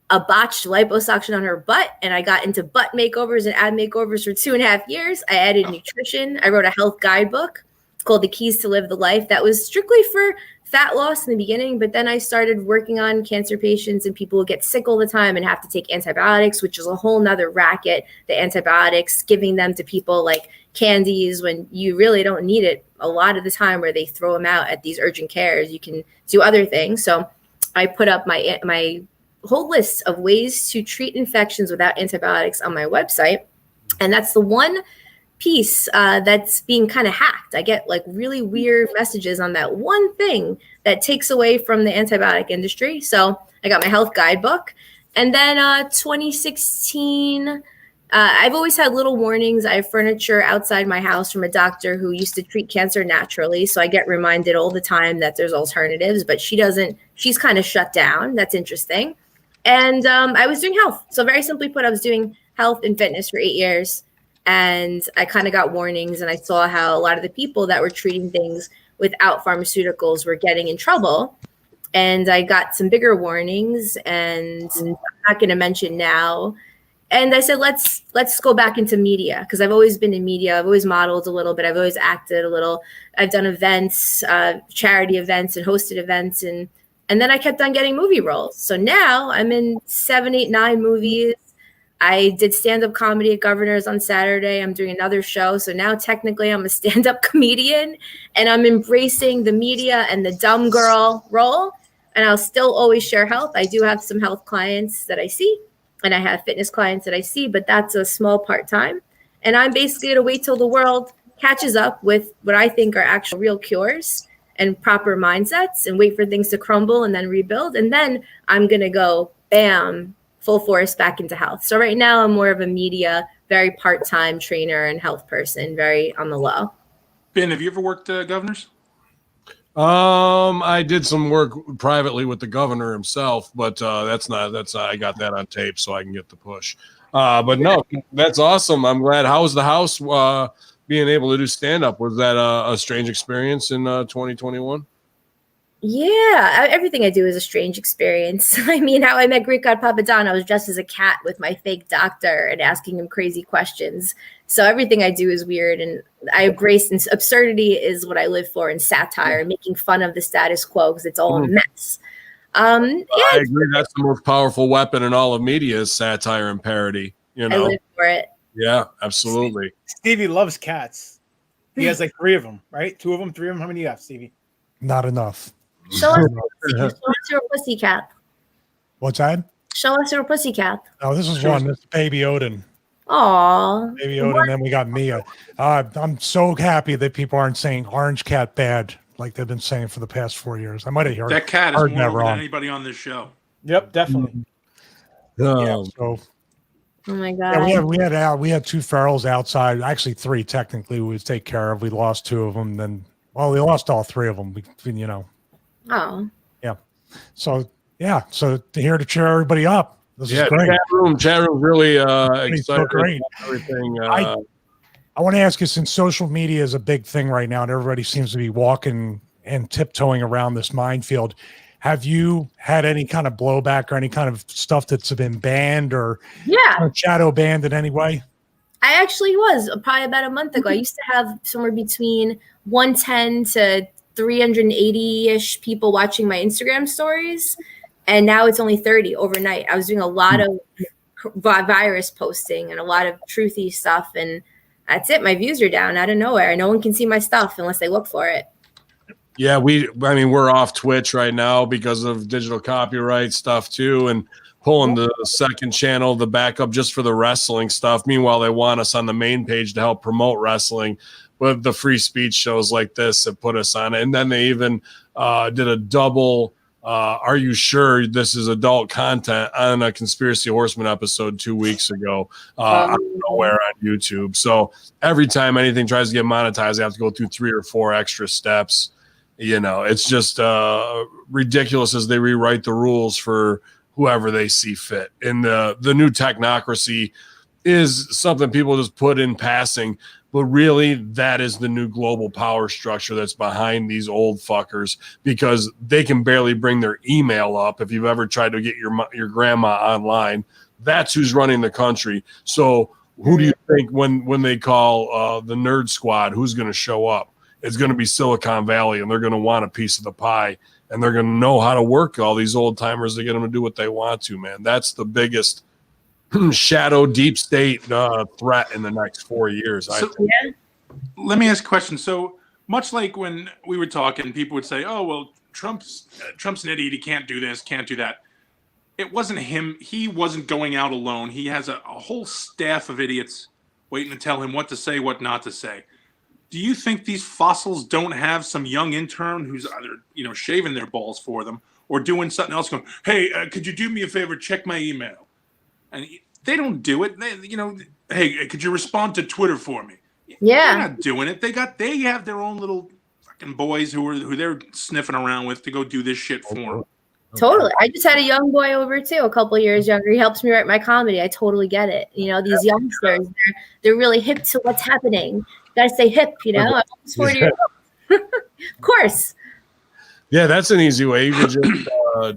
botched liposuction on her butt, and I got into butt makeovers and ab makeovers for 2.5 years. I added nutrition. I wrote a health guidebook. It's called The Keys to Live the Life. That was strictly for fat loss in the beginning, but then I started working on cancer patients and people who get sick all the time and have to take antibiotics, which is a whole nother racket. The antibiotics, giving them to people like candies when you really don't need it a lot of the time, where they throw them out at these urgent cares. You can do other things. So I put up my whole list of ways to treat infections without antibiotics on my website. And that's the one piece that's being kind of hacked. I get like really weird messages on that one thing that takes away from the antibiotic industry. So I got my health guidebook. And then 2016, I've always had little warnings. I have furniture outside my house from a doctor who used to treat cancer naturally. So I get reminded all the time that there's alternatives, but she doesn't. She's kind of shut down. That's interesting. And I was doing health. So very simply put, I was doing health and fitness for 8 years. And I kind of got warnings, and I saw how a lot of the people that were treating things without pharmaceuticals were getting in trouble. And I got some bigger warnings, and I'm not going to mention now. And I said, let's go back into media, because I've always been in media. I've always modeled a little bit. I've always acted a little. I've done events, charity events, and hosted events. And then I kept on getting movie roles. So now I'm in 7, 8, 9 movies. I did stand-up comedy at Governor's on Saturday. I'm doing another show. So now technically I'm a stand-up comedian, and I'm embracing the media and the dumb girl role. And I'll still always share health. I do have some health clients that I see, and I have fitness clients that I see, but that's a small part-time. And I'm basically going to wait till the world catches up with what I think are actual real cures and proper mindsets, and wait for things to crumble and then rebuild. And then I'm going to go, bam, full force back into health. So right now I'm more of a media, very part-time trainer and health person, very on the low. Ben, have you ever worked Governors? I did some work privately with the governor himself, but I got that on tape so I can get the push. But no, that's awesome. I'm glad. How was the house being able to do stand-up? Was that a strange experience in 2021? Yeah, everything I do is a strange experience. I mean, how I met Greek God Papa Don, I was dressed as a cat with my fake doctor and asking him crazy questions. So everything I do is weird, and I embrace, and absurdity is what I live for, and satire, making fun of the status quo because it's all a mess. I agree. That's the most powerful weapon in all of media is satire and parody. You know, I live for it. Yeah, absolutely. Stevie loves cats. He has like 3 of them, right? 2 of them, 3 of them. How many do you have, Stevie? Not enough. Show us your pussycat. What's that? Show us your pussycat. Oh, this is one. This is Baby Odin. Aw. Baby Odin, and then we got Mia. I'm so happy that people aren't saying orange cat bad like they've been saying for the past 4 years. I might have heard that cat is more that over wrong. than anybody on this show. Yep, definitely. Yeah, so Oh my yeah, god. we had two ferals outside. Actually, three technically we would take care of. We lost two of them. Then, well, we lost all three of them. You know. Oh. Yeah. So yeah. So here to cheer everybody up. This is great. Chat room really Everybody's excited so great. about everything. I want to ask you, since social media is a big thing right now, and everybody seems to be walking and tiptoeing around this minefield, have you had any kind of blowback or any kind of stuff that's been banned or shadow banned in any way? I actually was probably about a month ago. I used to have somewhere between 110 to 380-ish people watching my Instagram stories, and now it's only 30 overnight. I was doing a lot of virus posting and a lot of truthy stuff, and that's it. My views are down out of nowhere. No one can see my stuff unless they look for it. Yeah, we're off Twitch right now because of digital copyright stuff too, and pulling the second channel, the backup just for the wrestling stuff. Meanwhile, they want us on the main page to help promote wrestling, but the free speech shows like this that put us on it. And then they even did a double are you sure this is adult content on a Conspiracy Horseman episode 2 weeks ago out of nowhere on YouTube. So every time anything tries to get monetized, they have to go through 3 or 4 extra steps. You know, it's just ridiculous as they rewrite the rules for whoever they see fit. And the new technocracy is something people just put in passing, but really that is the new global power structure that's behind these old fuckers, because they can barely bring their email up. If you've ever tried to get your grandma online, that's who's running the country. So who do you think when they call the Nerd Squad, who's going to show up? It's going to be Silicon Valley, and they're going to want a piece of the pie, and they're going to know how to work all these old timers to get them to do what they want to, man. That's the biggest shadow deep state threat in the next 4 years. Let me ask a question. So much like when we were talking, people would say, oh, well, Trump's an idiot. He can't do this, can't do that. It wasn't him. He wasn't going out alone. He has a whole staff of idiots waiting to tell him what to say, what not to say. Do you think these fossils don't have some young intern who's either, shaving their balls for them or doing something else going, hey, could you do me a favor? Check my email. And they don't do it. Hey, could you respond to Twitter for me? Yeah. They're not doing it. They have their own little fucking boys who they're sniffing around with to go do this shit for them. Totally. I just had a young boy over too, a couple of years younger. He helps me write my comedy. I totally get it. These youngsters, they're really hip to what's happening. Gotta stay hip, I'm almost 40 years old. Of course. Yeah, that's an easy way. You could just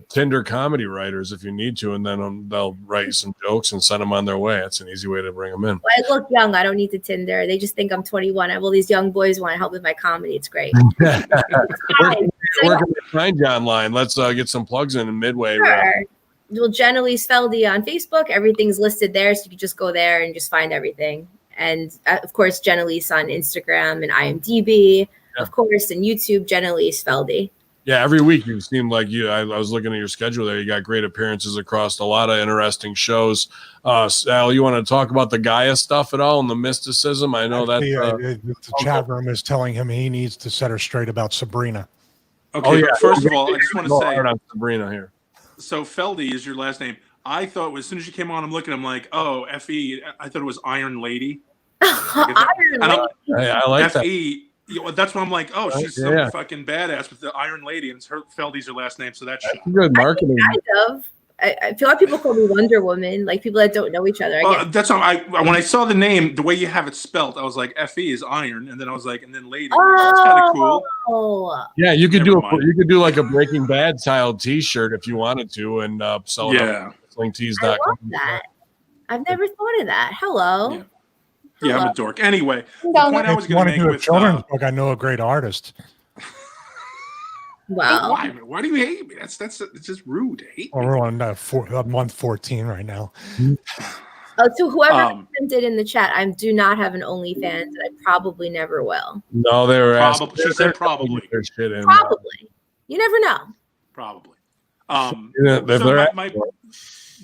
Tinder comedy writers if you need to, and then they'll write some jokes and send them on their way. That's an easy way to bring them in. Well, I look young. I don't need to Tinder. They just think I'm 21. I have all these young boys want to help with my comedy. It's great. Where can we find you online? Let's get some plugs in midway. Sure. Well, Elyse Feldy on Facebook. Everything's listed there, so you can just go there and just find everything. And of course, Elyse on Instagram and IMDb, of course, and YouTube, Elyse Feldy. Yeah, every week you seem like you. I was looking at your schedule there. You got great appearances across a lot of interesting shows. Sal, you want to talk about the Gaia stuff at all and the mysticism? I know that the chat room is telling him he needs to set her straight about Sabrina. Okay, but first of all, I just want to say on Sabrina here. So Feldy is your last name. I thought as soon as you came on, I'm looking. I'm like, oh, Fe. I thought it was Iron Lady. I like Fe. That's what I'm like. Oh, she's so fucking badass with the Iron Lady, and Feldy's her last name. So that's good marketing. I feel like people call me Wonder Woman, like people that don't know each other. That's how when I saw the name, the way you have it spelt, I was like, Fe is Iron, and then I was like, and then Lady. That's kind of cool. Yeah, you could do like a Breaking Bad style T-shirt if you wanted to, and sell it on slingtees.com. I love that. I've never thought of that. Hello. Yeah, I'm a dork. Anyway, the point I was going to make with children's book, I know a great artist. Wow. Why do you hate me? That's it's just rude to hate me. We're on month 14 right now. So whoever commented in the chat, I do not have an OnlyFans, and I probably never will. No, they were probably. She said probably. Probably. You never know. Probably.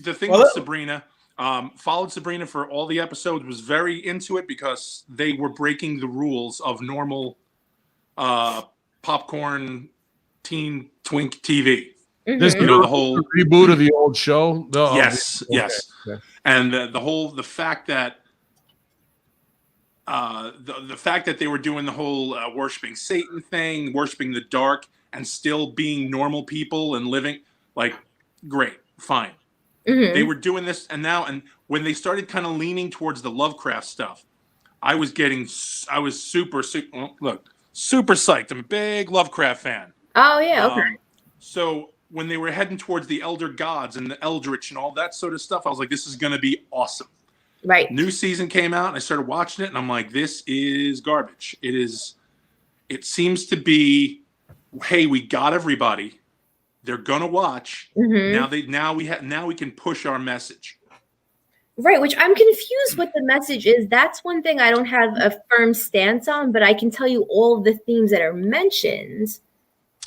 The thing with Sabrina. Followed Sabrina for all the episodes, was very into it because they were breaking the rules of normal popcorn teen twink TV. This You know, the whole reboot of the old show. Yes. And the fact that the fact that they were doing the whole worshiping Satan thing, worshiping the dark, and still being normal people and living like great, fine. They were doing this, and when they started kind of leaning towards the Lovecraft stuff, I was super psyched. I'm a big Lovecraft fan. Oh yeah, okay. So when they were heading towards the Elder Gods and the Eldritch and all that sort of stuff, I was like, this is going to be awesome. Right. New season came out, and I started watching it, and I'm like, this is garbage. It seems to be, hey, we got everybody. They're gonna watch. Now we can push our message. Right, which I'm confused what the message is. That's one thing I don't have a firm stance on, but I can tell you all of the themes that are mentioned.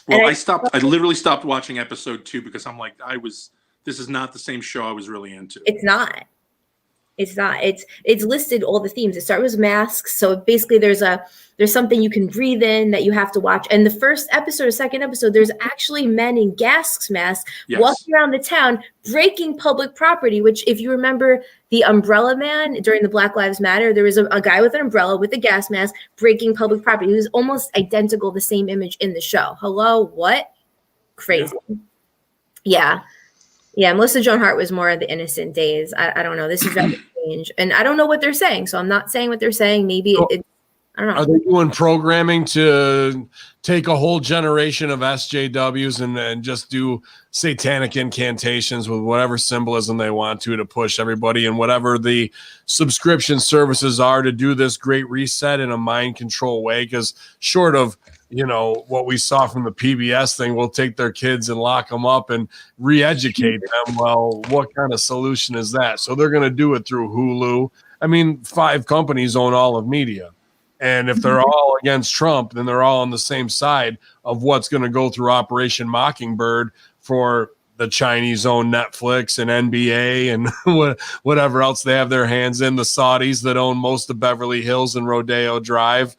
Well, I literally stopped watching episode 2 because I'm like, this is not the same show I was really into. It's not. It's listed all the themes. It starts with masks. So basically there's something you can breathe in that you have to watch. And the first episode, second episode, there's actually men in gas masks walking around the town, breaking public property, which if you remember the Umbrella Man during the Black Lives Matter, there was a guy with an umbrella with a gas mask breaking public property. He was almost identical, the same image in the show. Hello, what? Crazy. Yeah. Yeah, Melissa Joan Hart was more of the innocent days. I don't know. This is very strange. And I don't know what they're saying. So I'm not saying what they're saying. Maybe I don't know. Are they doing programming to take a whole generation of SJWs and just do satanic incantations with whatever symbolism they want to push everybody and whatever the subscription services are to do this great reset in a mind control way? Because short of what we saw from the PBS thing, we'll take their kids and lock them up and re-educate them. Well, what kind of solution is that? So they're going to do it through Hulu. I mean, 5 companies own all of media. And if they're all against Trump, then they're all on the same side of what's going to go through Operation Mockingbird for the Chinese-owned Netflix and NBA and whatever else they have their hands in, the Saudis that own most of Beverly Hills and Rodeo Drive,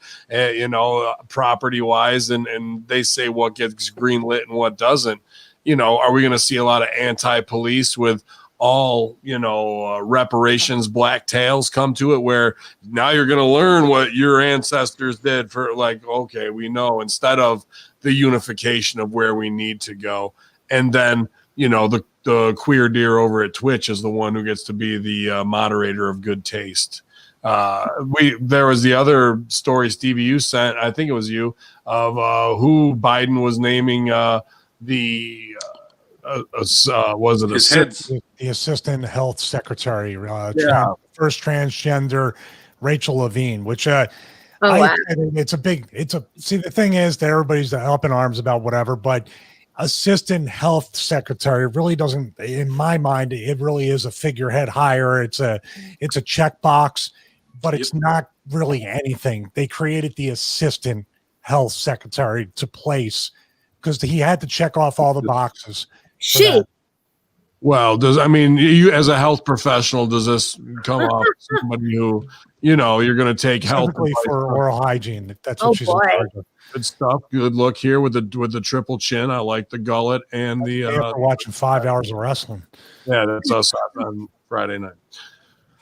property-wise, and they say what gets greenlit and what doesn't. Are we going to see a lot of anti-police with all, reparations, black tails come to it, where now you're going to learn what your ancestors did for, like, okay, we know, instead of the unification of where we need to go. And then, the queer deer over at Twitch is the one who gets to be the moderator of good taste. There was the other story, Stevie, you sent, I think it was you, of was it the assistant health secretary, first transgender Rachel Levine, which see, the thing is that everybody's up in arms about whatever, but assistant health secretary really doesn't, in my mind, it really is a figurehead hire. It's a checkbox, but it's not really anything. They created the assistant health secretary to place because he had to check off all the boxes. Well, you as a health professional, does this come off somebody who, you're going to take health for oral hygiene? That's what she's in charge of. Good stuff. Good look here with the triple chin. I like the gullet and the. We're watching 5 hours of wrestling. Yeah, that's us on Friday night.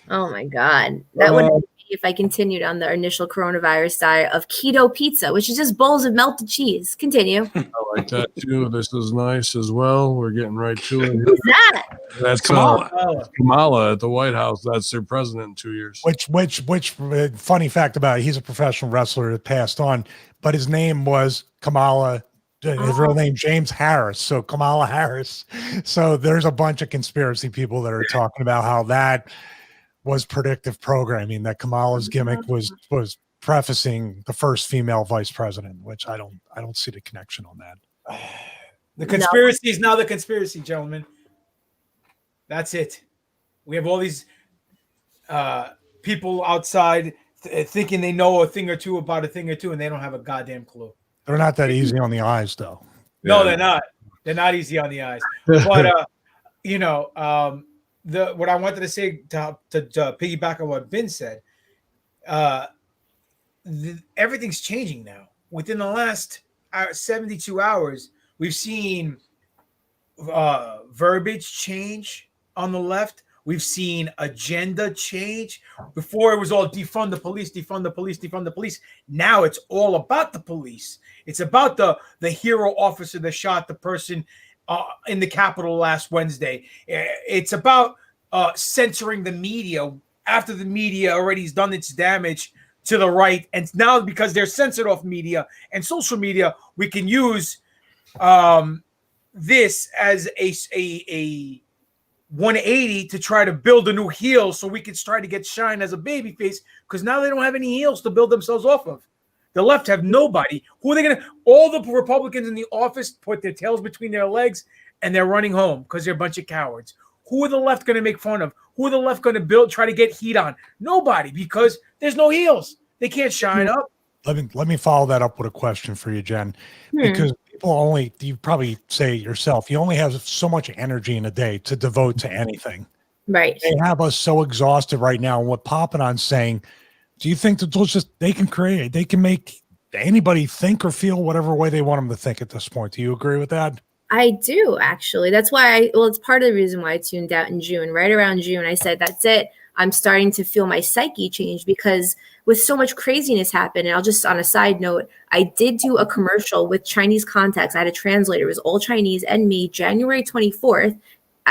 Oh my God, that would be if I continued on the initial coronavirus diet of keto pizza, which is just bowls of melted cheese. Continue. I like that too. This is nice as well. We're getting right to it. Who's that? That's Kamala at the White House. That's their president in 2 years. Which funny fact about it, he's a professional wrestler that passed on, but his name was Kamala. His real name, James Harris. So Kamala Harris. So there's a bunch of conspiracy people that are talking about how that was predictive programming, that Kamala's gimmick was prefacing the first female vice president, which I don't see the connection on that. The conspiracy is now the conspiracy, gentlemen. That's it. We have all these people outside thinking they know a thing or two about a thing or two, and they don't have a goddamn clue. They're not that easy on the eyes, though. No, they're not. They're not easy on the eyes. But what I wanted to say to piggyback on what Ben said, everything's changing now. Within the last 72 hours, we've seen verbiage change on the left. We've seen agenda change. Before it was all defund the police, defund the police, defund the police. Now it's all about the police. It's about the hero officer that shot the person in the Capitol last Wednesday. It's about censoring the media after the media already has done its damage to the right. And now because they're censored off media and social media, we can use this as a 180 to try to build a new heel so we can try to get Shine as a babyface, because now they don't have any heels to build themselves off of. The left have nobody. Who are they going to? All the Republicans in the office put their tails between their legs and they're running home because they're a bunch of cowards. Who are the left going to make fun of? Who are the left going to try to get heat on? Nobody, because there's no heels. They can't shine up. Let me follow that up with a question for you, Jen, because people you probably say it yourself, you only have so much energy in a day to devote to anything. Right. They have us so exhausted right now. And what Poppin' On's saying, do you think that they can make anybody think or feel whatever way they want them to think at this point? Do you agree with that? I do, actually. That's why it's part of the reason why I tuned out in June. Right around June, I said, that's it. I'm starting to feel my psyche change, because with so much craziness happen, and I'll just, on a side note, I did do a commercial with Chinese context. I had a translator. It was all Chinese and me, January 24th,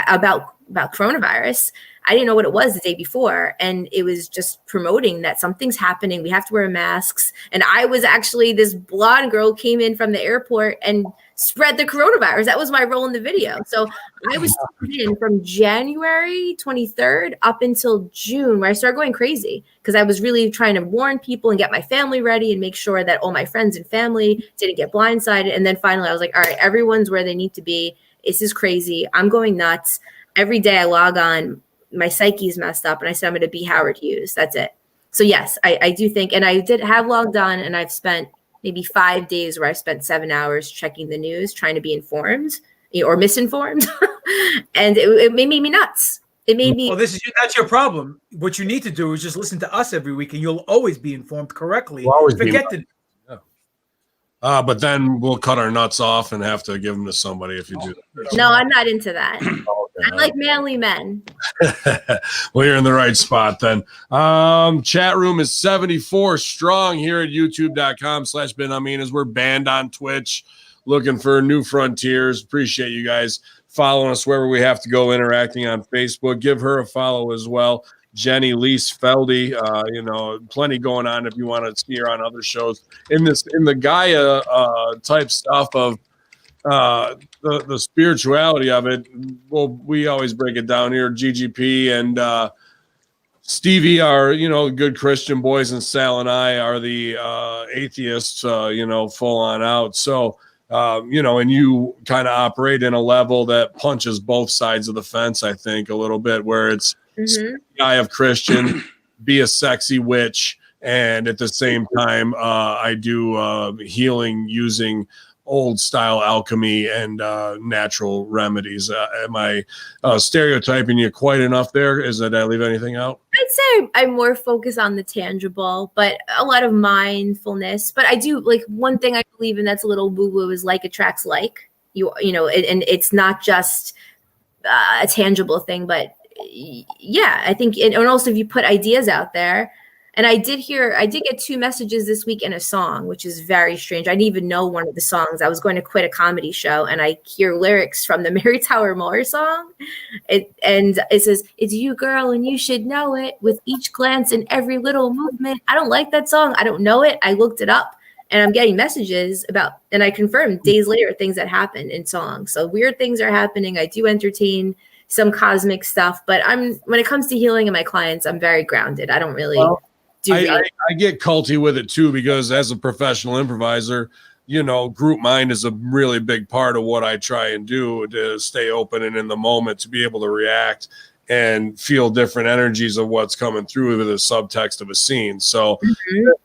about coronavirus. I didn't know what it was the day before. And it was just promoting that something's happening. We have to wear masks. And I was actually, this blonde girl came in from the airport and spread the coronavirus. That was my role in the video. So I was in from January 23rd up until June, where I started going crazy, because I was really trying to warn people and get my family ready and make sure that all my friends and family didn't get blindsided. And then finally I was like, all right, everyone's where they need to be. This is crazy. I'm going nuts. Every day I log on, my psyche's messed up, and I said, I'm going to be Howard Hughes. That's it. So yes, I do think, and I did have logged on, and I've spent maybe 5 days where I spent 7 hours checking the news, trying to be informed or misinformed. And it made me nuts. It made me. Well, that's your problem. What you need to do is just listen to us every week, and you'll always be informed correctly. We'll always Forget the. But then we'll cut our nuts off and have to give them to somebody if you do that. No, I'm not into that. I like manly men. Well, you're in the right spot then. Chat room is 74 strong here at youtube.com/Ben as we're banned on Twitch, looking for new frontiers. Appreciate you guys following us wherever we have to go, interacting on Facebook. Give her a follow as well. Elyse Feldy, plenty going on if you want to see her on other shows. In the Gaia type stuff of the spirituality of it, well, we always break it down here. GGP and Stevie are, good Christian boys, and Sal and I are the atheists, full on out. So, and you kind of operate in a level that punches both sides of the fence, I think, a little bit, where it's guy of Christian, be a sexy witch, and at the same time, I do healing using old style alchemy and natural remedies. Am I stereotyping you quite enough there? Did I leave anything out? I'd say I'm more focused on the tangible, but a lot of mindfulness. But I do, like, one thing I believe in that's a little woo-woo is like attracts like. And it's not just a tangible thing, but yeah, I think, and also if you put ideas out there, and I did get 2 messages this week in a song, which is very strange. I didn't even know one of the songs. I was going to quit a comedy show, and I hear lyrics from the Mary Tower Moore song. And it says, "It's you, girl, and you should know it, with each glance and every little movement." I don't like that song. I don't know it. I looked it up, and I'm getting messages about, and I confirmed days later things that happened in songs. So weird things are happening. I do entertain some cosmic stuff, but when it comes to healing and my clients, I'm very grounded. I don't really I get culty with it too, because as a professional improviser, group mind is a really big part of what I try and do, to stay open and in the moment, to be able to react and feel different energies of what's coming through with the subtext of a scene. So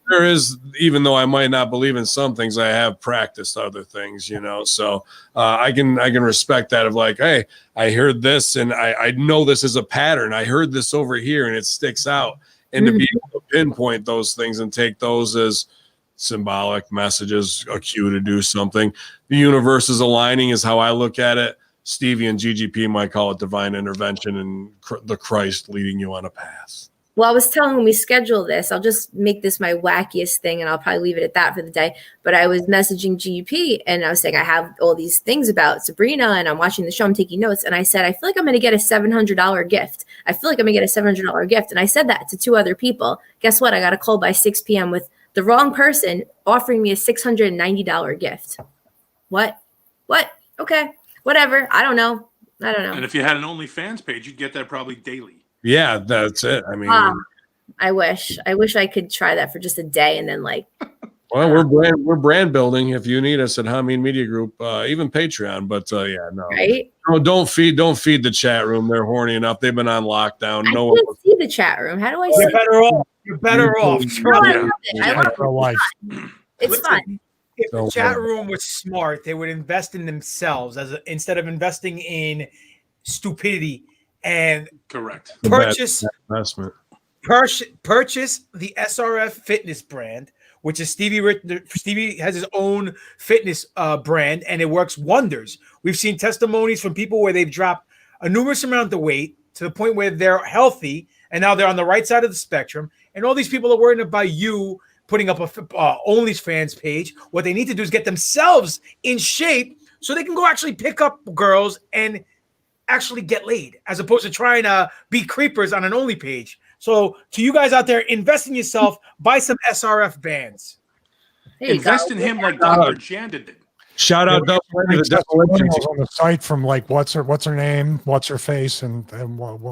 there is, even though I might not believe in some things, I have practiced other things, so I can respect that, of like, hey, I heard this and I know this is a pattern. I heard this over here and it sticks out. And to be able to pinpoint those things and take those as symbolic messages, a cue to do something. The universe is aligning is how I look at it. Stevie and GGP might call it divine intervention and the Christ leading you on a path. Well, I was telling when we schedule this, I'll just make this my wackiest thing and I'll probably leave it at that for the day. But I was messaging GP and I was saying, I have all these things about Sabrina and I'm watching the show, I'm taking notes. And I said, I feel like I'm going to get a $700 gift. I feel like I'm going to get a $700 gift. And I said that to 2 other people. Guess what? I got a call by 6 p.m. with the wrong person offering me a $690 gift. What? Okay. Whatever. I don't know. And if you had an OnlyFans page, you'd get that probably daily. Yeah, that's it. I mean, I wish I could try that for just a day and then like. Well, we're brand building. If you need us at Hameen Media Group, even Patreon. But yeah, no, right? No, don't feed the chat room. They're horny enough. They've been on lockdown. I can't see the chat room. How do I see? You're better off. It's fun. If the chat room was smart, they would invest in themselves instead of investing in stupidity and correct purchase investment. Purchase the SRF fitness brand, which is Stevie has his own fitness brand, and it works wonders. We've seen testimonies from people where they've dropped a numerous amount of weight to the point where they're healthy, and now they're on the right side of the spectrum. And all these people are worried about you putting up a OnlyFans page. What they need to do is get themselves in shape so they can go actually pick up girls and actually get laid, as opposed to trying to be creepers on an Only page. So to you guys out there, invest in yourself, buy some SRF bands. Invest in him like Dr. Janda did. Shout out on the site from like what's her name, what's her face, and what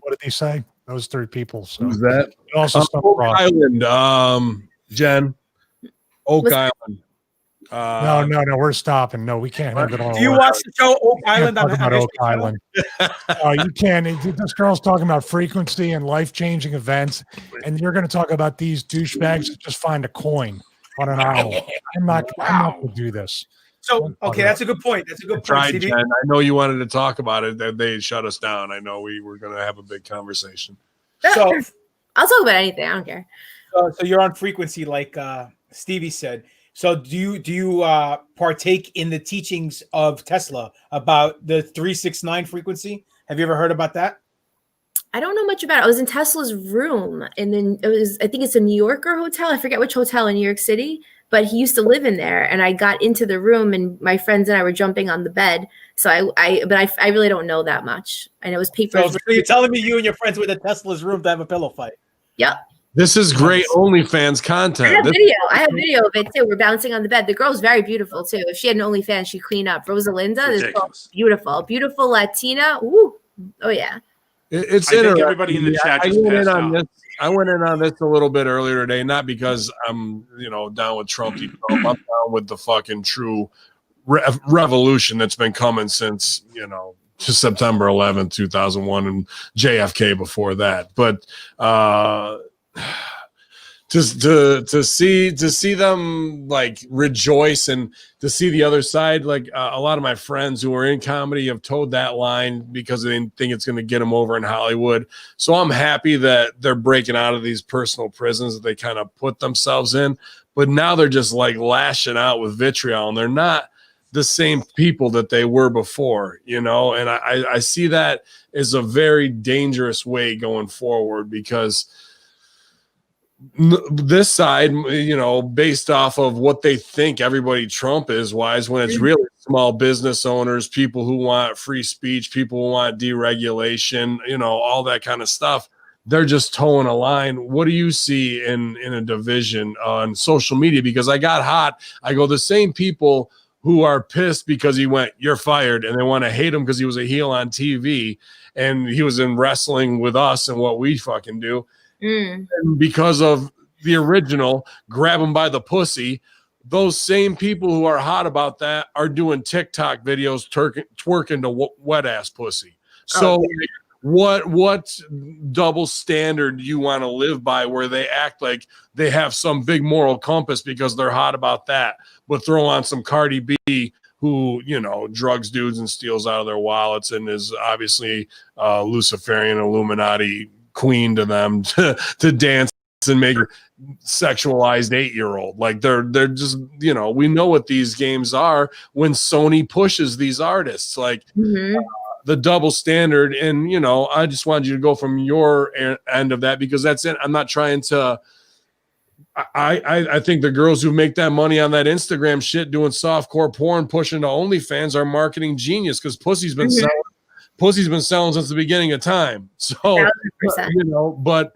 did he say? Those 3 people. So who's that? Also Oak Island, Jen. Oak Island. No, we're stopping. No, we can't have it all. Do you watch the show Oak Island on Oak Island? You can't. This girl's talking about frequency and life-changing events, and you're going to talk about these douchebags that just find a coin on an island. I'm not going to do this. So, okay, that's a good point. Tried, Jen. I know you wanted to talk about it. They shut us down. I know we were going to have a big conversation. So I'll talk about anything. I don't care. So you're on frequency, like Stevie said. So do you partake in the teachings of Tesla about the 369 frequency? Have you ever heard about that? I don't know much about it. I was in Tesla's room, and then I think it's a New Yorker hotel. I forget which hotel in New York City, but he used to live in there. And I got into the room, and my friends and I were jumping on the bed. So I really don't know that much. And it was papers. So you're telling me you and your friends were at Tesla's room to have a pillow fight? Yep. This is great OnlyFans content. I have video of it too. We're bouncing on the bed. The girl's very beautiful too. If she had an OnlyFans, she'd clean up. Rosalinda, this girl's beautiful Latina. Ooh. Oh yeah. It's interesting. Everybody in the chat just passed out. I went in on this a little bit earlier today, not because I'm down with Trump. I'm down with the fucking true revolution that's been coming since September 11th, 2001, and JFK before that. But to see them like rejoice and to see the other side, like a lot of my friends who are in comedy have towed that line because they think it's going to get them over in Hollywood. So I'm happy that they're breaking out of these personal prisons that they kind of put themselves in, but now they're just like lashing out with vitriol, and they're not the same people that they were before, and I see that as a very dangerous way going forward, because this side, based off of what they think everybody Trump is wise, when it's really small business owners, people who want free speech, people who want deregulation, all that kind of stuff, they're just towing a line. What do you see in a division on social media? Because I got hot. I go, the same people who are pissed because he went, "You're fired," and they want to hate him because he was a heel on TV and he was in wrestling with us and what we fucking do. And because of the original, grab him by the pussy, those same people who are hot about that are doing TikTok videos twerking to wet ass pussy. So what double standard do you want to live by, where they act like they have some big moral compass because they're hot about that, but throw on some Cardi B who, drugs dudes and steals out of their wallets and is obviously Luciferian Illuminati queen to them to dance butts and make her sexualized 8-year-old. Like they're just, you know, we know what these games are when Sony pushes these artists, like the double standard. And, you know, I just wanted you to go from your end of that, because that's it. I'm not trying to, I think the girls who make that money on that Instagram shit doing softcore porn, pushing to OnlyFans, are marketing genius, because pussy's been selling since the beginning of time. So 1,000%. you know, but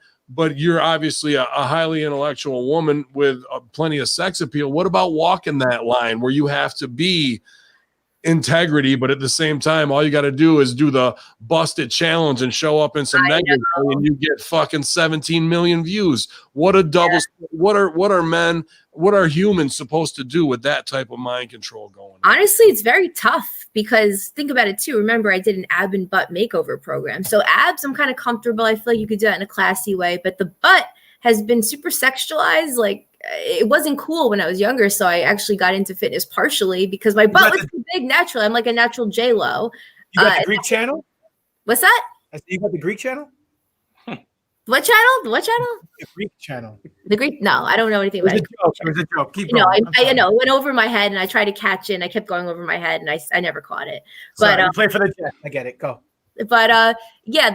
you're obviously a highly intellectual woman with plenty of sex appeal. What about walking that line where you have to be integrity, but at the same time, all you got to do is do the busted challenge and show up in some negative, and you get fucking 17 million views? What a double! What are humans supposed to do with that type of mind control going on? Honestly, it's very tough, because think about it too. Remember, I did an ab and butt makeover program. So abs, I'm kind of comfortable. I feel like you could do that in a classy way, but the butt has been super sexualized. Like, it wasn't cool when I was younger. So I actually got into fitness partially because my butt was too big naturally. I'm like a natural J-Lo. You got the Greek channel? What's that? I said, you got the Greek channel? What channel? What channel? The Greek channel. The Greek? No, I don't know anything about it. It was a joke. Keep going. I know. It went over my head, and I tried to catch it, and I kept going over my head, and I never caught it. Sorry, But you play for the Jets. I get it. Go. But yeah,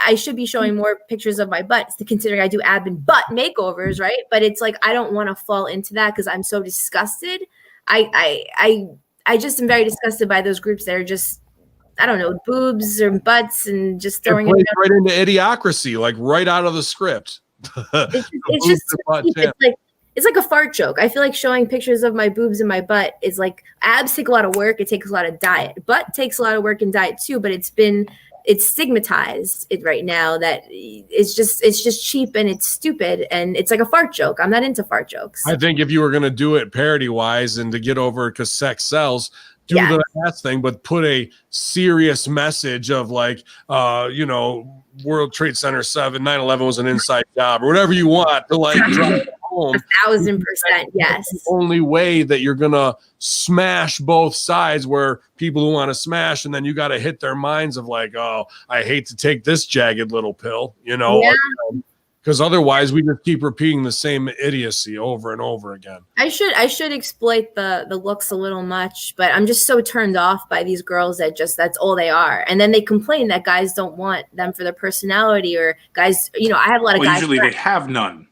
I should be showing more pictures of my butt, considering I do ab and butt makeovers, right? But it's like I don't want to fall into that because I'm so disgusted. I just am very disgusted by those groups that are just, I don't know, boobs or butts and just throwing it right into idiocracy, like right out of the script. It's just it's like a fart joke. I feel like showing pictures of my boobs and my butt is like, abs take a lot of work. It takes a lot of diet. Butt takes a lot of work and diet too, but it's stigmatized right now that it's just cheap and it's stupid and it's like a fart joke. I'm not into fart jokes. I think if you were going to do it parody wise and to get over because sex sells, do the ass thing, but put a serious message of like, you know, World Trade Center 7, 9/11 was an inside job, or whatever you want to like drive it home. 1,000%, yes. That's the only way that you're gonna smash both sides, where people who want to smash, and then you got to hit their minds of like, oh, I hate to take this jagged little pill, you know. Yeah. Because otherwise we just keep repeating the same idiocy over and over again. I should exploit the looks a little much, but I'm just so turned off by these girls that just, that's all they are. And then they complain that guys don't want them for their personality, or guys, you know, I have a lot of guys. Usually they have none.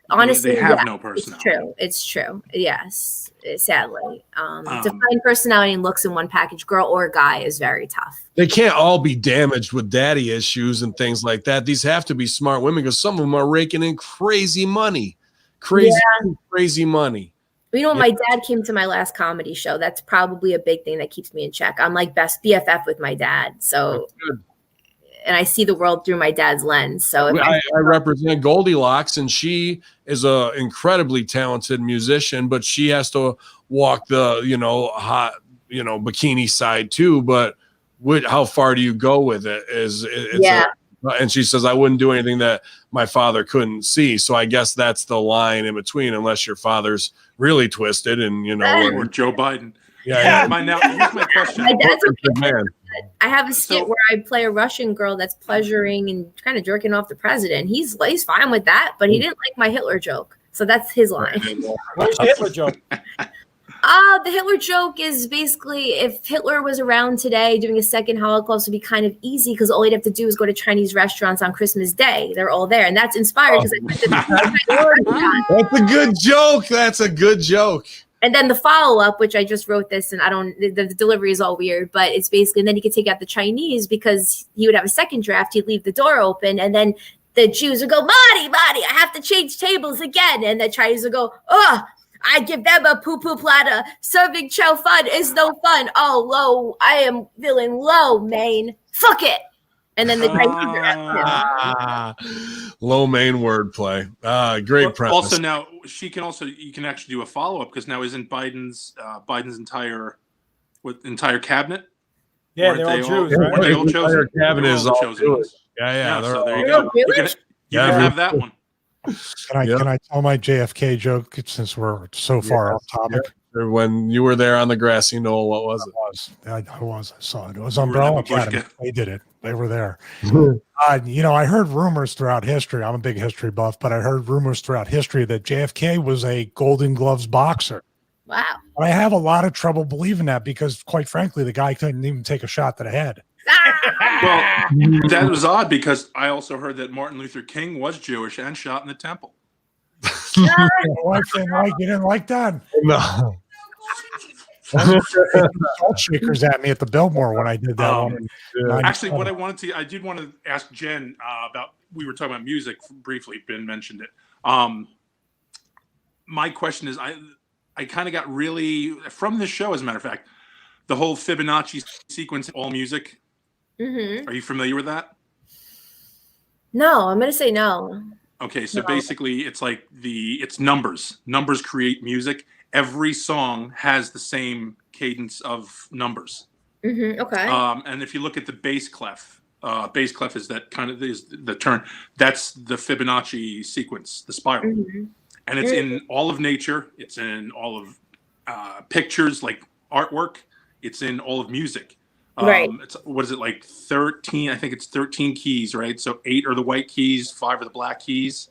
Honestly, they have no personality. It's true. Yes. Sadly. To find personality and looks in one package, girl or guy, is very tough. They can't all be damaged with daddy issues and things like that. These have to be smart women, because some of them are raking in crazy money. Crazy money. You know, my dad came to my last comedy show. That's probably a big thing that keeps me in check. I'm like best BFF with my dad. So, and I see the world through my dad's lens. So I represent Goldilocks, and she is a incredibly talented musician, but she has to walk the, you know, hot, you know, bikini side too. But how far do you go with it? And she says, I wouldn't do anything that my father couldn't see. So I guess that's the line in between, unless your father's really twisted and, you know, or Joe Biden. Yeah. Now, here's my question. My dad's I have a skit where I play a Russian girl that's pleasuring and kind of jerking off the president. He's fine with that, but he didn't like my Hitler joke. So that's his line. What was the Hitler joke? The Hitler joke is basically, if Hitler was around today, doing a second Holocaust would be kind of easy, because all he'd have to do is go to Chinese restaurants on Christmas Day. They're all there. And that's inspired because That's a good joke. That's a good joke. And then the follow-up, which I just wrote this, and the delivery is all weird, but it's basically, and then he could take out the Chinese, because he would have a second draft. He'd leave the door open, and then the Jews would go, Marty, I have to change tables again. And the Chinese would go, oh, I give them a poo-poo platter. Serving chow fun is no fun. Oh, low, I am feeling low, Maine. Fuck it. And then the Lo mein wordplay. Great premise. Also, now you can actually do a follow up, because now isn't Biden's entire cabinet? Yeah, they're all Jews. Right? They all chosen. Cabinet is all Jewish. Yeah. So there you go. You can have that one. Can I tell my JFK joke, since we're so far off topic? when you were there on the grassy knoll. What was it? I saw it. It was Umbrella Academy. They did it. They were there. I heard rumors throughout history. I'm a big history buff, but I heard rumors throughout history that JFK was a Golden Gloves boxer. Wow. I have a lot of trouble believing that because, quite frankly, the guy couldn't even take a shot to the head. Well, that was odd because I also heard that Martin Luther King was Jewish and shot in the temple. You didn't like that? No. Salt shakers at me at the Biltmore when I did that one. Actually, I did want to ask Jen about. We were talking about music briefly. Ben mentioned it. My question is, I kind of got really from this show, as a matter of fact, the whole Fibonacci sequence, all music. Mm-hmm. Are you familiar with that? No, I'm gonna say no. Okay, so basically, it's like it's numbers. Numbers create music. Every song has the same cadence of numbers. Mm-hmm. Okay. And if you look at the bass clef is that kind of is the turn. That's the Fibonacci sequence, the spiral, and it's in all of nature. It's in all of pictures, like artwork. It's in all of music. Right. It's what is it like 13? I think it's 13 keys, right? So 8 are the white keys, 5 are the black keys,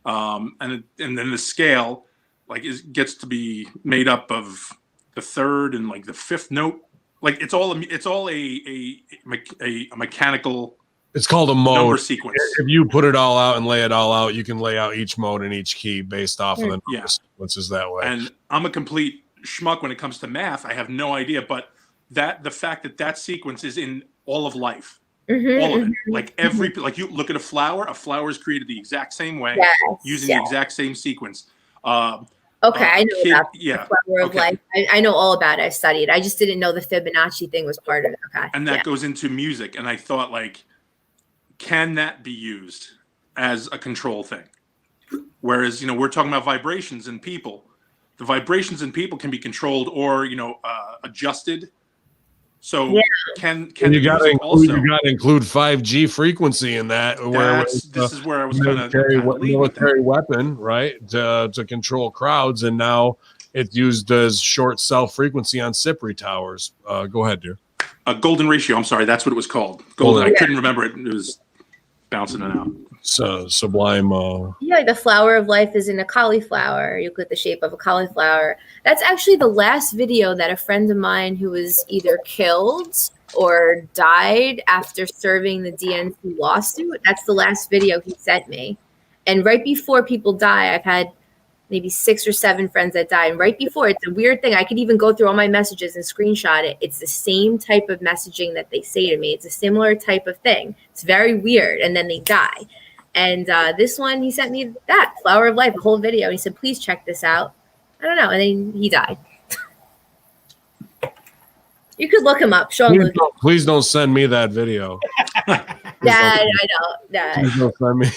and then the scale gets to be made up of the third and like the fifth note. Like it's all a mechanical. It's called a mode number sequence. If you put it all out and lay it all out, you can lay out each mode and each key based off of the number sequences that way. And I'm a complete schmuck when it comes to math. I have no idea, but the fact that sequence is in all of life, all of it. Like like you look at a flower is created the exact same way, using the exact same sequence. Okay, I know about the flower of life. I know all about it. I studied. I just didn't know the Fibonacci thing was part of it. Okay. And that goes into music. And I thought, can that be used as a control thing? Whereas, we're talking about vibrations in people. The vibrations in people can be controlled or, adjusted. So can you got to include 5G frequency in that? This is where I was going to military weapon, right, to control crowds, and now it's used as short cell frequency on CIPRI towers. Go ahead, dear. Golden ratio. I'm sorry, that's what it was called. Golden. I couldn't remember it. It was bouncing it out. So sublime. Like the flower of life is in a cauliflower. You look at the shape of a cauliflower. That's actually the last video that a friend of mine who was either killed or died after serving the DNC lawsuit. That's the last video he sent me. And right before people die, I've had maybe 6 or 7 friends that died. And right before, it's a weird thing. I could even go through all my messages and screenshot it. It's the same type of messaging that they say to me. It's a similar type of thing. It's very weird. And then they die. And this one, he sent me that flower of life, a whole video. He said, please check this out. I don't know. And then he died. You could look him up. Please don't send me that video. I know. Please don't send me.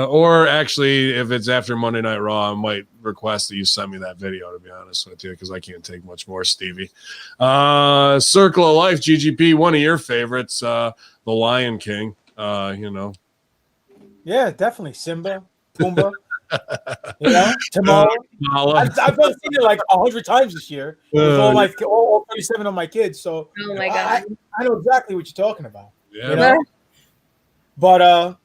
Or actually, if it's after Monday Night Raw, I might request that you send me that video, to be honest with you, because I can't take much more, Stevie. Circle of Life, GGP, one of your favorites, The Lion King, Yeah, definitely. Simba, Pumbaa, Timon. I've seen it like 100 times this year with all 37 of my kids. So God. I know exactly what you're talking about. Yeah. But I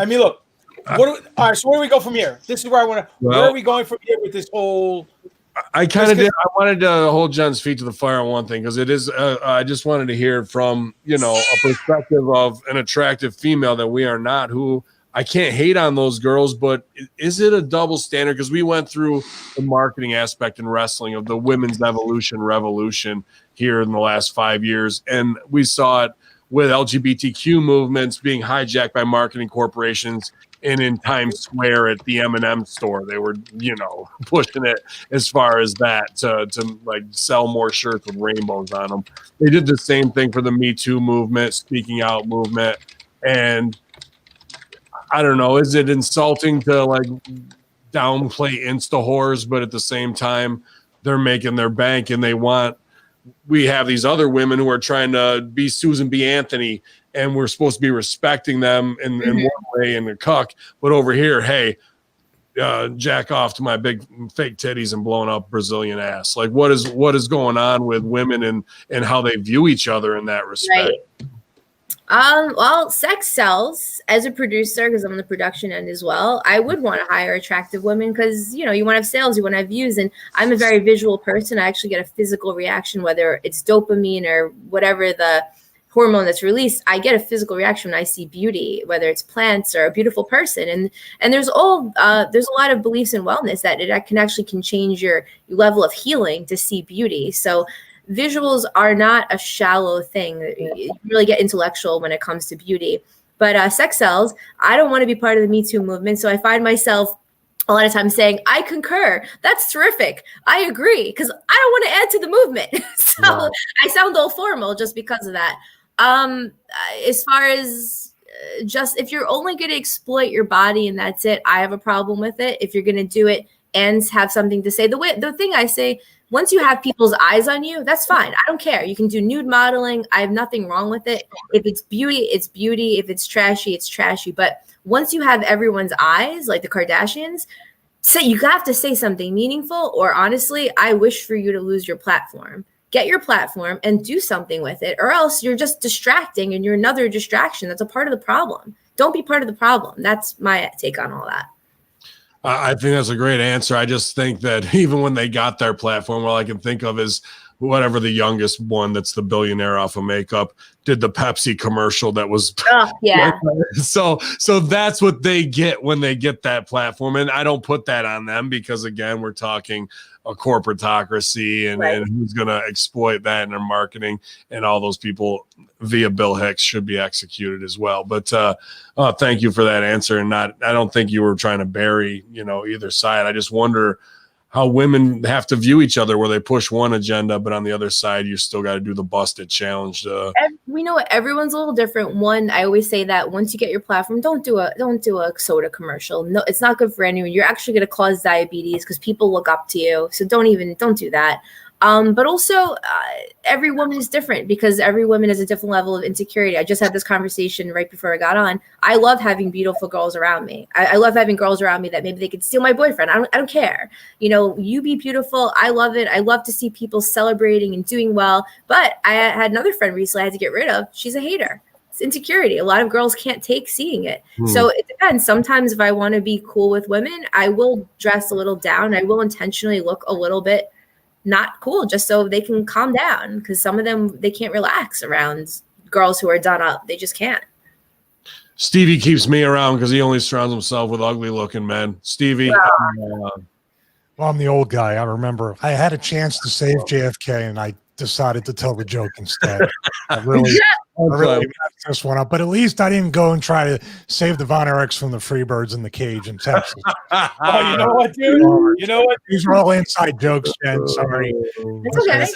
mean, look. All right. So where do we go from here? This is where I want to. Where are we going from here with this whole? I wanted to hold Jen's feet to the fire on one thing, because it is. I just wanted to hear from a perspective of an attractive female that we are not. Who I can't hate on those girls, but is it a double standard? Because we went through the marketing aspect in wrestling of the women's revolution here in the last 5 years, and we saw it with LGBTQ movements being hijacked by marketing corporations. And in Times Square at the M&M store, they were, pushing it as far as that to like sell more shirts with rainbows on them. They did the same thing for the Me Too movement, speaking out movement. And I don't know, is it insulting to like downplay Insta whores, but at the same time, they're making their bank and we have these other women who are trying to be Susan B. Anthony, and we're supposed to be respecting them in one way in the cuck. But over here, hey, jack off to my big fake titties and blowing up Brazilian ass? Like, what is going on with women and how they view each other in that respect? Right. Well, sex sells. As a producer, because I'm on the production end as well, I would want to hire attractive women because, you want to have sales, you want to have views. And I'm a very visual person. I actually get a physical reaction, whether it's dopamine or whatever the hormone that's released. I get a physical reaction when I see beauty, whether it's plants or a beautiful person. And there's a lot of beliefs in wellness that it can change your level of healing to see beauty. So visuals are not a shallow thing. You really get intellectual when it comes to beauty. But sex sells. I don't want to be part of the Me Too movement. So I find myself a lot of times saying, I concur. That's terrific. I agree. Because I don't want to add to the movement. So I sound all formal just because of that. As far as just if you're only going to exploit your body and that's it, I have a problem with it. If you're going to do it and have something to say, the thing I say, once you have people's eyes on you, that's fine. I don't care. You can do nude modeling. I have nothing wrong with it. If it's beauty, it's beauty. If it's trashy, it's trashy. But once you have everyone's eyes, like the Kardashians, you have to say something meaningful, or honestly, I wish for you to lose your platform. Get your platform and do something with it, or else you're just distracting and you're another distraction. That's a part of the problem. Don't be part of the problem. That's my take on all that. I think that's a great answer. I just think that even when they got their platform, all I can think of is whatever the youngest one that's the billionaire off of makeup did the Pepsi commercial that was. Oh, yeah. So that's what they get when they get that platform. And I don't put that on them because, again, we're talking a corporatocracy and who's going to exploit that in their marketing, and all those people via Bill Hicks should be executed as well. But thank you for that answer. And I don't think you were trying to bury, either side. I just wonder how women have to view each other, where they push one agenda, but on the other side, you still got to do the busted challenge. We know everyone's a little different. One, I always say that once you get your platform, don't do a soda commercial. No, it's not good for anyone. You're actually going to cause diabetes because people look up to you. So don't do that. But also, every woman is different because every woman has a different level of insecurity. I just had this conversation right before I got on. I love having beautiful girls around me. I love having girls around me that maybe they could steal my boyfriend. I don't care. You be beautiful. I love it. I love to see people celebrating and doing well. But I had another friend recently I had to get rid of. She's a hater. It's insecurity. A lot of girls can't take seeing it. So it depends. Sometimes if I want to be cool with women, I will dress a little down. I will intentionally look a little bit not cool just so they can calm down, because some of them, they can't relax around girls who are done up. They just can't. Stevie keeps me around because he only surrounds himself with ugly looking men. Stevie. Well, I'm the old guy. I remember I had a chance to save JFK and I decided to tell the joke instead. I really messed this one up, but at least I didn't go and try to save the Von Erichs from the Freebirds in the cage in Texas. Oh, you know what, dude? You know what? These are all inside jokes, Jen. Sorry. It's okay.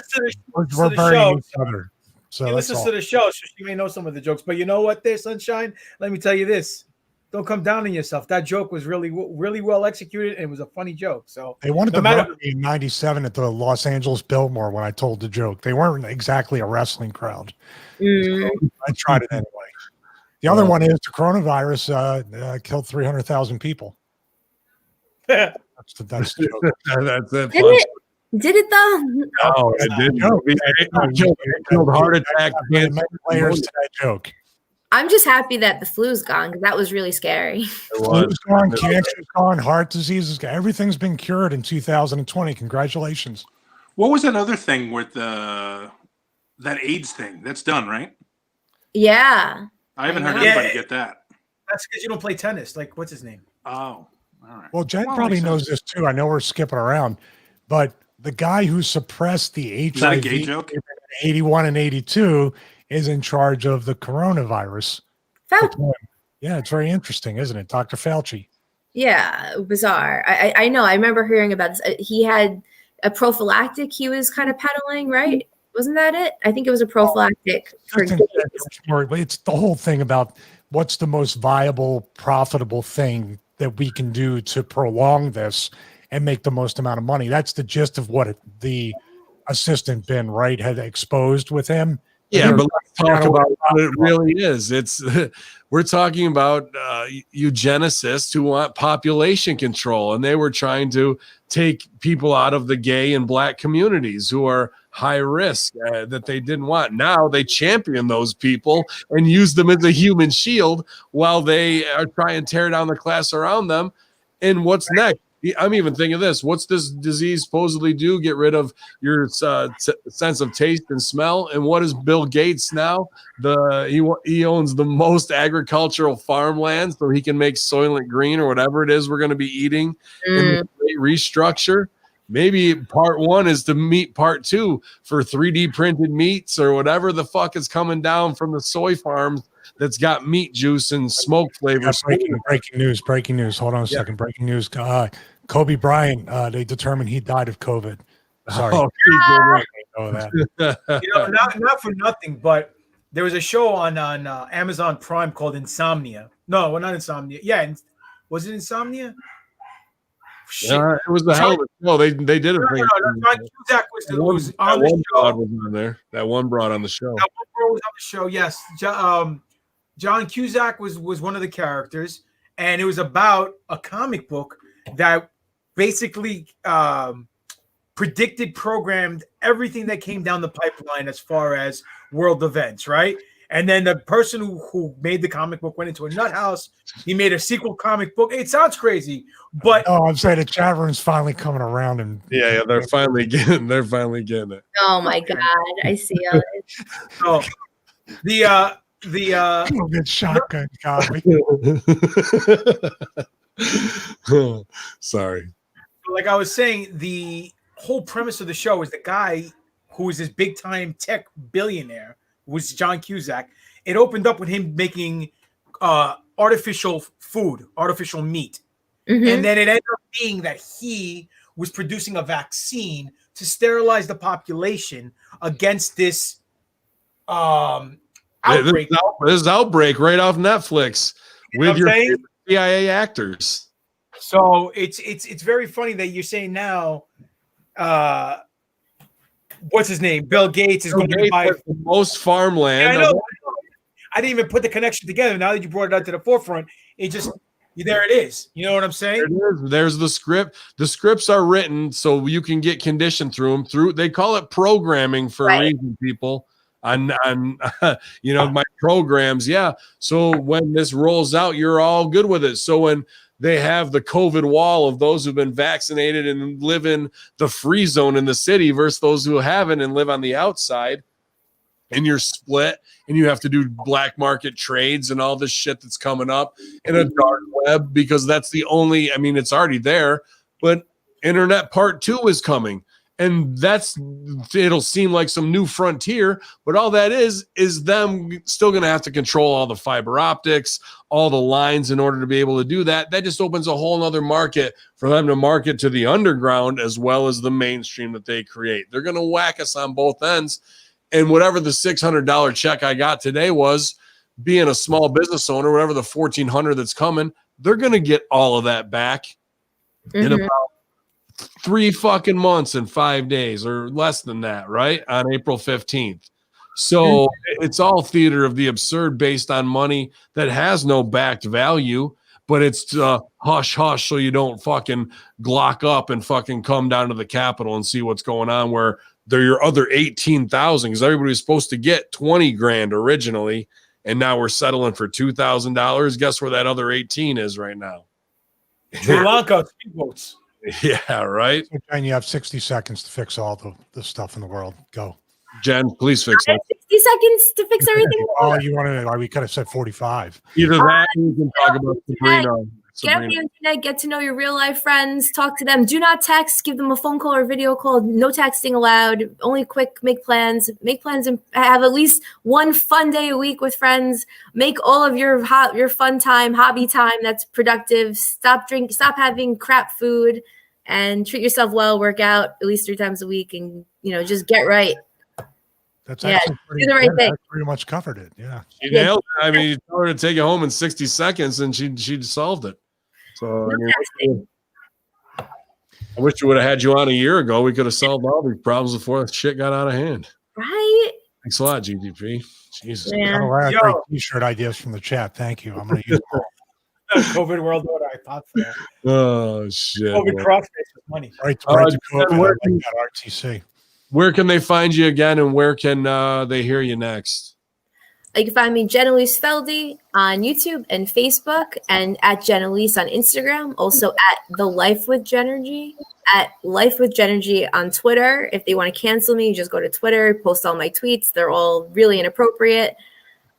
We're burning each other. So he listens to the show, so she may know some of the jokes. But you know what, there, Sunshine? Let me tell you this. Don't come down on yourself. That joke was really, really well executed, and it was a funny joke. So they wanted to murder me in '97 at the Los Angeles Biltmore when I told the joke. They weren't exactly a wrestling crowd. So I tried it anyway. The other one is the coronavirus killed 300,000 people. That's the joke. That's it. Did it though? No, it didn't. It killed heart attack. Players to that joke. I'm just happy that the flu's gone, because that was really scary. Flu's gone, cancer's gone, heart disease is gone. Everything's been cured in 2020. Congratulations. What was that other thing with that AIDS thing? That's done, right? Yeah. I haven't heard anybody get that. That's because you don't play tennis. Like, what's his name? Oh, all right. Well, Jen probably knows this too. I know we're skipping around, but the guy who suppressed the HIV is that a gay joke? in 81 and 82 is in charge of the coronavirus. Fauci. Yeah, it's very interesting, isn't it? Dr. Fauci. Yeah, bizarre. I know. I remember hearing about this. He had a prophylactic he was kind of peddling, right? Wasn't that it? I think it was a prophylactic. It's the whole thing about what's the most viable, profitable thing that we can do to prolong this and make the most amount of money. That's the gist of what the assistant Ben Wright had exposed with him. Yeah, but let's talk about what it really is. It's we're talking about eugenicists who want population control, and they were trying to take people out of the gay and black communities who are high risk that they didn't want. Now they champion those people and use them as a human shield while they are trying to tear down the class around them. And what's next? I'm even thinking this. What's this disease supposedly do? Get rid of your sense of taste and smell. And what is Bill Gates now? He owns the most agricultural farmland, so he can make Soylent Green or whatever it is we're going to be eating. And restructure. Maybe part 1 is to meet part 2 for 3D printed meats or whatever the fuck is coming down from the soy farms that's got meat juice and smoke flavors. Breaking news. Hold on a second. Breaking news. Kobe Bryant, they determined he died of COVID. Sorry. Not for nothing, but there was a show on Amazon Prime called Insomnia. No, well, not Insomnia. Yeah, was it Insomnia? Yeah, it was the hell of a show. They did it. John Cusack was on the show. Was on there. That one broad on the show. That one bro was on the show. Yes, John Cusack was one of the characters, and it was about a comic book that basically programmed everything that came down the pipeline as far as world events, right? And then the person who made the comic book went into a nut house. He made a sequel comic book. It sounds crazy, but I'm saying the chat room's finally coming around, and yeah, they're finally getting it. Oh my god, I see it. So the bit shotgun got me. Sorry. Like I was saying, the whole premise of the show is the guy who is this big time tech billionaire was John Cusack. It opened up with him making artificial food, artificial meat. Mm-hmm. And then it ended up being that he was producing a vaccine to sterilize the population against this outbreak. This outbreak right off Netflix with your CIA actors. So it's very funny that you're saying now what's his name? Bill Gates is going to buy the most farmland. Yeah, I know. I didn't even put the connection together. Now that you brought it out to the forefront, there it is. You know what I'm saying? There's the script. The scripts are written so you can get conditioned through them. They call it programming for a reason, people. On my programs, yeah. So when this rolls out, you're all good with it. So when they have the COVID wall of those who've been vaccinated and live in the free zone in the city versus those who haven't and live on the outside, and you're split and you have to do black market trades and all this shit that's coming up in a dark web because that's the only, it's already there, but internet part 2 is coming. And it'll seem like some new frontier, but all that is them still going to have to control all the fiber optics, all the lines in order to be able to do that. That just opens a whole nother market for them to market to the underground as well as the mainstream that they create. They're going to whack us on both ends. And whatever the $600 check I got today was, being a small business owner, whatever the $1,400 that's coming, they're going to get all of that back in about 3 fucking months and 5 days or less than that, right? On April 15th. So it's all theater of the absurd based on money that has no backed value, but it's hush hush so you don't fucking glock up and fucking come down to the Capitol and see what's going on where they're your other 18,000 because everybody was supposed to get 20 grand originally, and now we're settling for $2,000. Guess where that other 18 is right now? Sri Lanka speedboats. Yeah, right. So, Jen, you have 60 seconds to fix all the stuff in the world. Go. Jen, please fix it. 60 seconds to fix everything. Oh, you wanted it? We could have said 45. Either that, or we can talk about Sabrina. Get on the internet, get to know your real life friends, talk to them. Do not text, give them a phone call or video call. No texting allowed. Only quick, make plans and have at least one fun day a week with friends. Make all of your fun time, hobby time that's productive. Stop having crap food and treat yourself well, work out at least 3 times a week and just get right. That's actually do the right thing. That pretty much covered it. Yeah. She nailed it. You told her to take it home in 60 seconds and she solved it. So I wish we would have had you on a year ago. We could have solved all these problems before the shit got out of hand. Right? Thanks a lot, GGP. Jesus. Got a Yeah. lot of Yo. great t-shirt ideas from the chat. Thank you. I'm going to use them all. COVID world order. I thought so. Oh shit. COVID crossface with money. Right to Jen, COVID. I where like can- that RTC. Where can they find you again, and where can they hear you next? You can find me Elyse Feldy on YouTube and Facebook, and at Elyse on Instagram. Also at The Life with Genergy, at Life with Genergy on Twitter. If they want to cancel me, just go to Twitter, post all my tweets. They're all really inappropriate.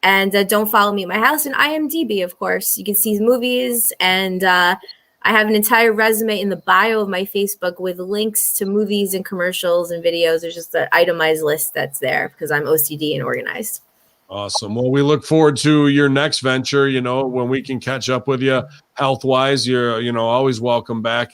And don't follow me at my house. And IMDb, of course. You can see movies. And I have an entire resume in the bio of my Facebook with links to movies and commercials and videos. There's just an itemized list that's there because I'm OCD and organized. Awesome. Well, we look forward to your next venture, when we can catch up with you health wise. You're, always welcome back.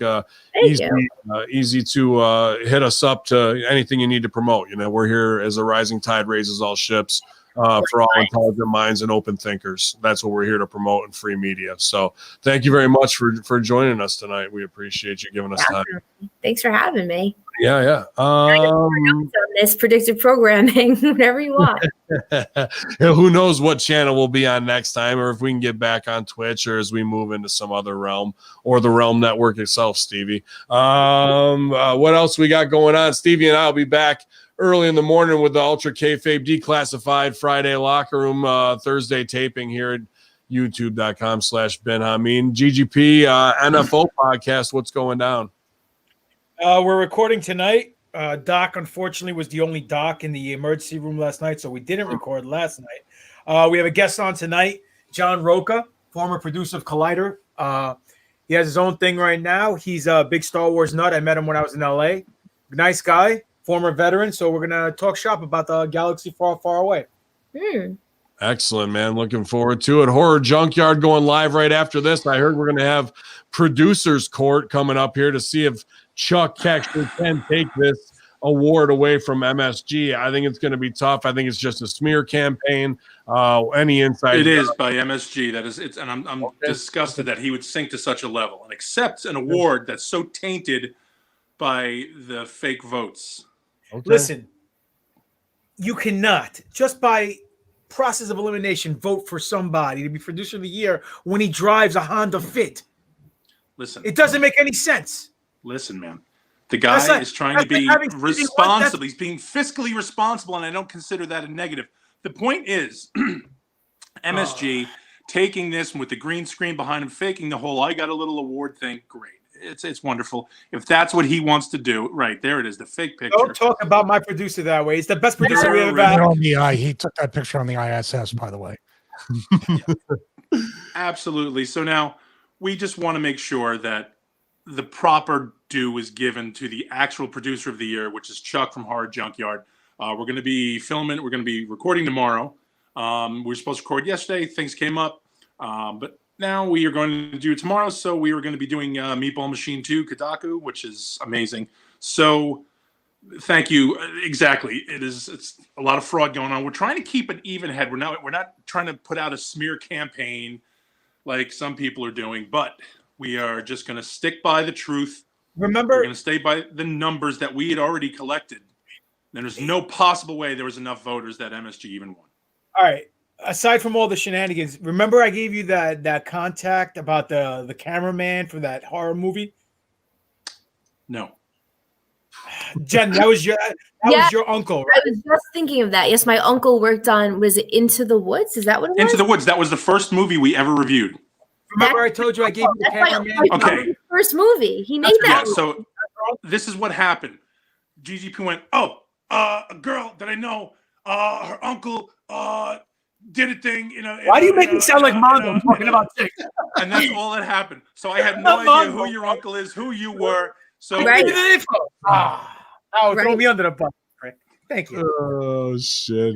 Easy to hit us up to anything you need to promote. We're here as a rising tide raises all ships. For all intelligent minds and open thinkers. That's what we're here to promote in free media. So thank you very much for joining us tonight. We appreciate you giving us time. Thanks for having me. Yeah. On this predictive programming, whatever you want. Who knows what channel we'll be on next time, or if we can get back on Twitch, or as we move into some other realm, or the Realm Network itself, Stevie. What else we got going on? Stevie and I will be back early in the morning with the Ultra Kayfabe Declassified Friday Locker Room Thursday taping here at youtube.com/Ben Hameen. GGP NFO podcast, what's going down? We're recording tonight. Doc, unfortunately, was the only Doc in the emergency room last night, so we didn't record last night. We have a guest on tonight, John Roca, former producer of Collider. He has his own thing right now. He's a big Star Wars nut. I met him when I was in LA. Nice guy. Former veteran, so we're gonna talk shop about the galaxy far, far away. Excellent, man. Looking forward to it. Horror Junkyard going live right after this. I heard we're gonna have producers court coming up here to see if Chuck actually can take this award away from MSG. I think it's going to be tough. I think it's just a smear campaign. Any insight? It is by MSG. That is, and I'm disgusted that he would sink to such a level and accept an award that's so tainted by the fake votes. Okay. Listen, you cannot just by process of elimination vote for somebody to be producer of the year when he drives a Honda Fit. Listen, It doesn't make any sense. listen, man. The guy is trying to be responsible. He's being fiscally responsible, and I don't consider that a negative. The point is, MSG taking this with the green screen behind him, faking the whole "I got a little award" thing. Great, it's wonderful. If that's what he wants to do, right there it is, the fake picture. Don't talk about my producer that way. He's the best producer we ever had. He took that picture on the ISS, by the way. Absolutely. So now we just want to make sure that the proper due is given to the actual producer of the year, which is Chuck from Horror Junkyard. We're going to be filming. We're going to be recording tomorrow. We were supposed to record yesterday. Things came up. But now we are going to do it tomorrow. So we were going to be doing Meatball Machine 2, Kodaku, which is amazing. So thank you. Exactly. It's a lot of fraud going on. We're trying to keep an even head. We're not trying to put out a smear campaign like some people are doing, but we are just going to stick by the truth. Remember, we're going to stay by the numbers that we had already collected. And there's no possible way there was enough voters that MSG even won. all right. Aside from all the shenanigans, remember I gave you that contact about the cameraman for that horror movie? No. Jen, that was your uncle, right? I was just thinking of that. Yes, my uncle worked on, was it Into the Woods? Is that what it was? Into the Woods. That was the first movie we ever reviewed. Remember I told you I gave you the That's my cameraman? uncle's Okay. first movie. He made Yeah, that. so this is what happened. GGP went, a girl that I know, her uncle did a thing. Why do you make me sound like Mondo talking about chicks? And that's all that happened. So I had no idea who your uncle is, who you were. So Right. Give me the info. Throw Right. me under the bus. Right. Thank you. Oh shit.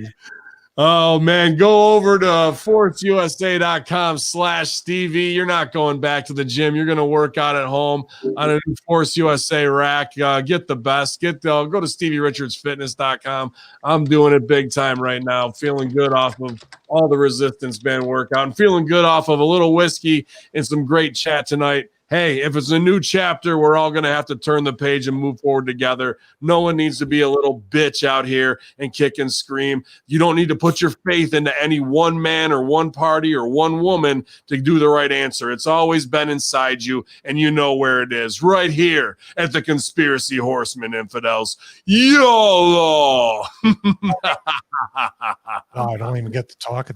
Oh man, go over to forceusa.com/Stevie. You're not going back to the gym. You're going to work out at home on a new Force USA rack. Get the best. Go to StevieRichardsFitness.com. I'm doing it big time right now. Feeling good off of all the resistance band workout. I'm feeling good off of a little whiskey and some great chat tonight. hey, if it's a new chapter, we're all going to have to turn the page and move forward together. No one needs to be a little bitch out here and kick and scream. You don't need to put your faith into any one man or one party or one woman to do the right answer. It's always been inside you, and you know where it is, right here at the Conspiracy Horsemen, infidels. YOLO! I don't even get to talk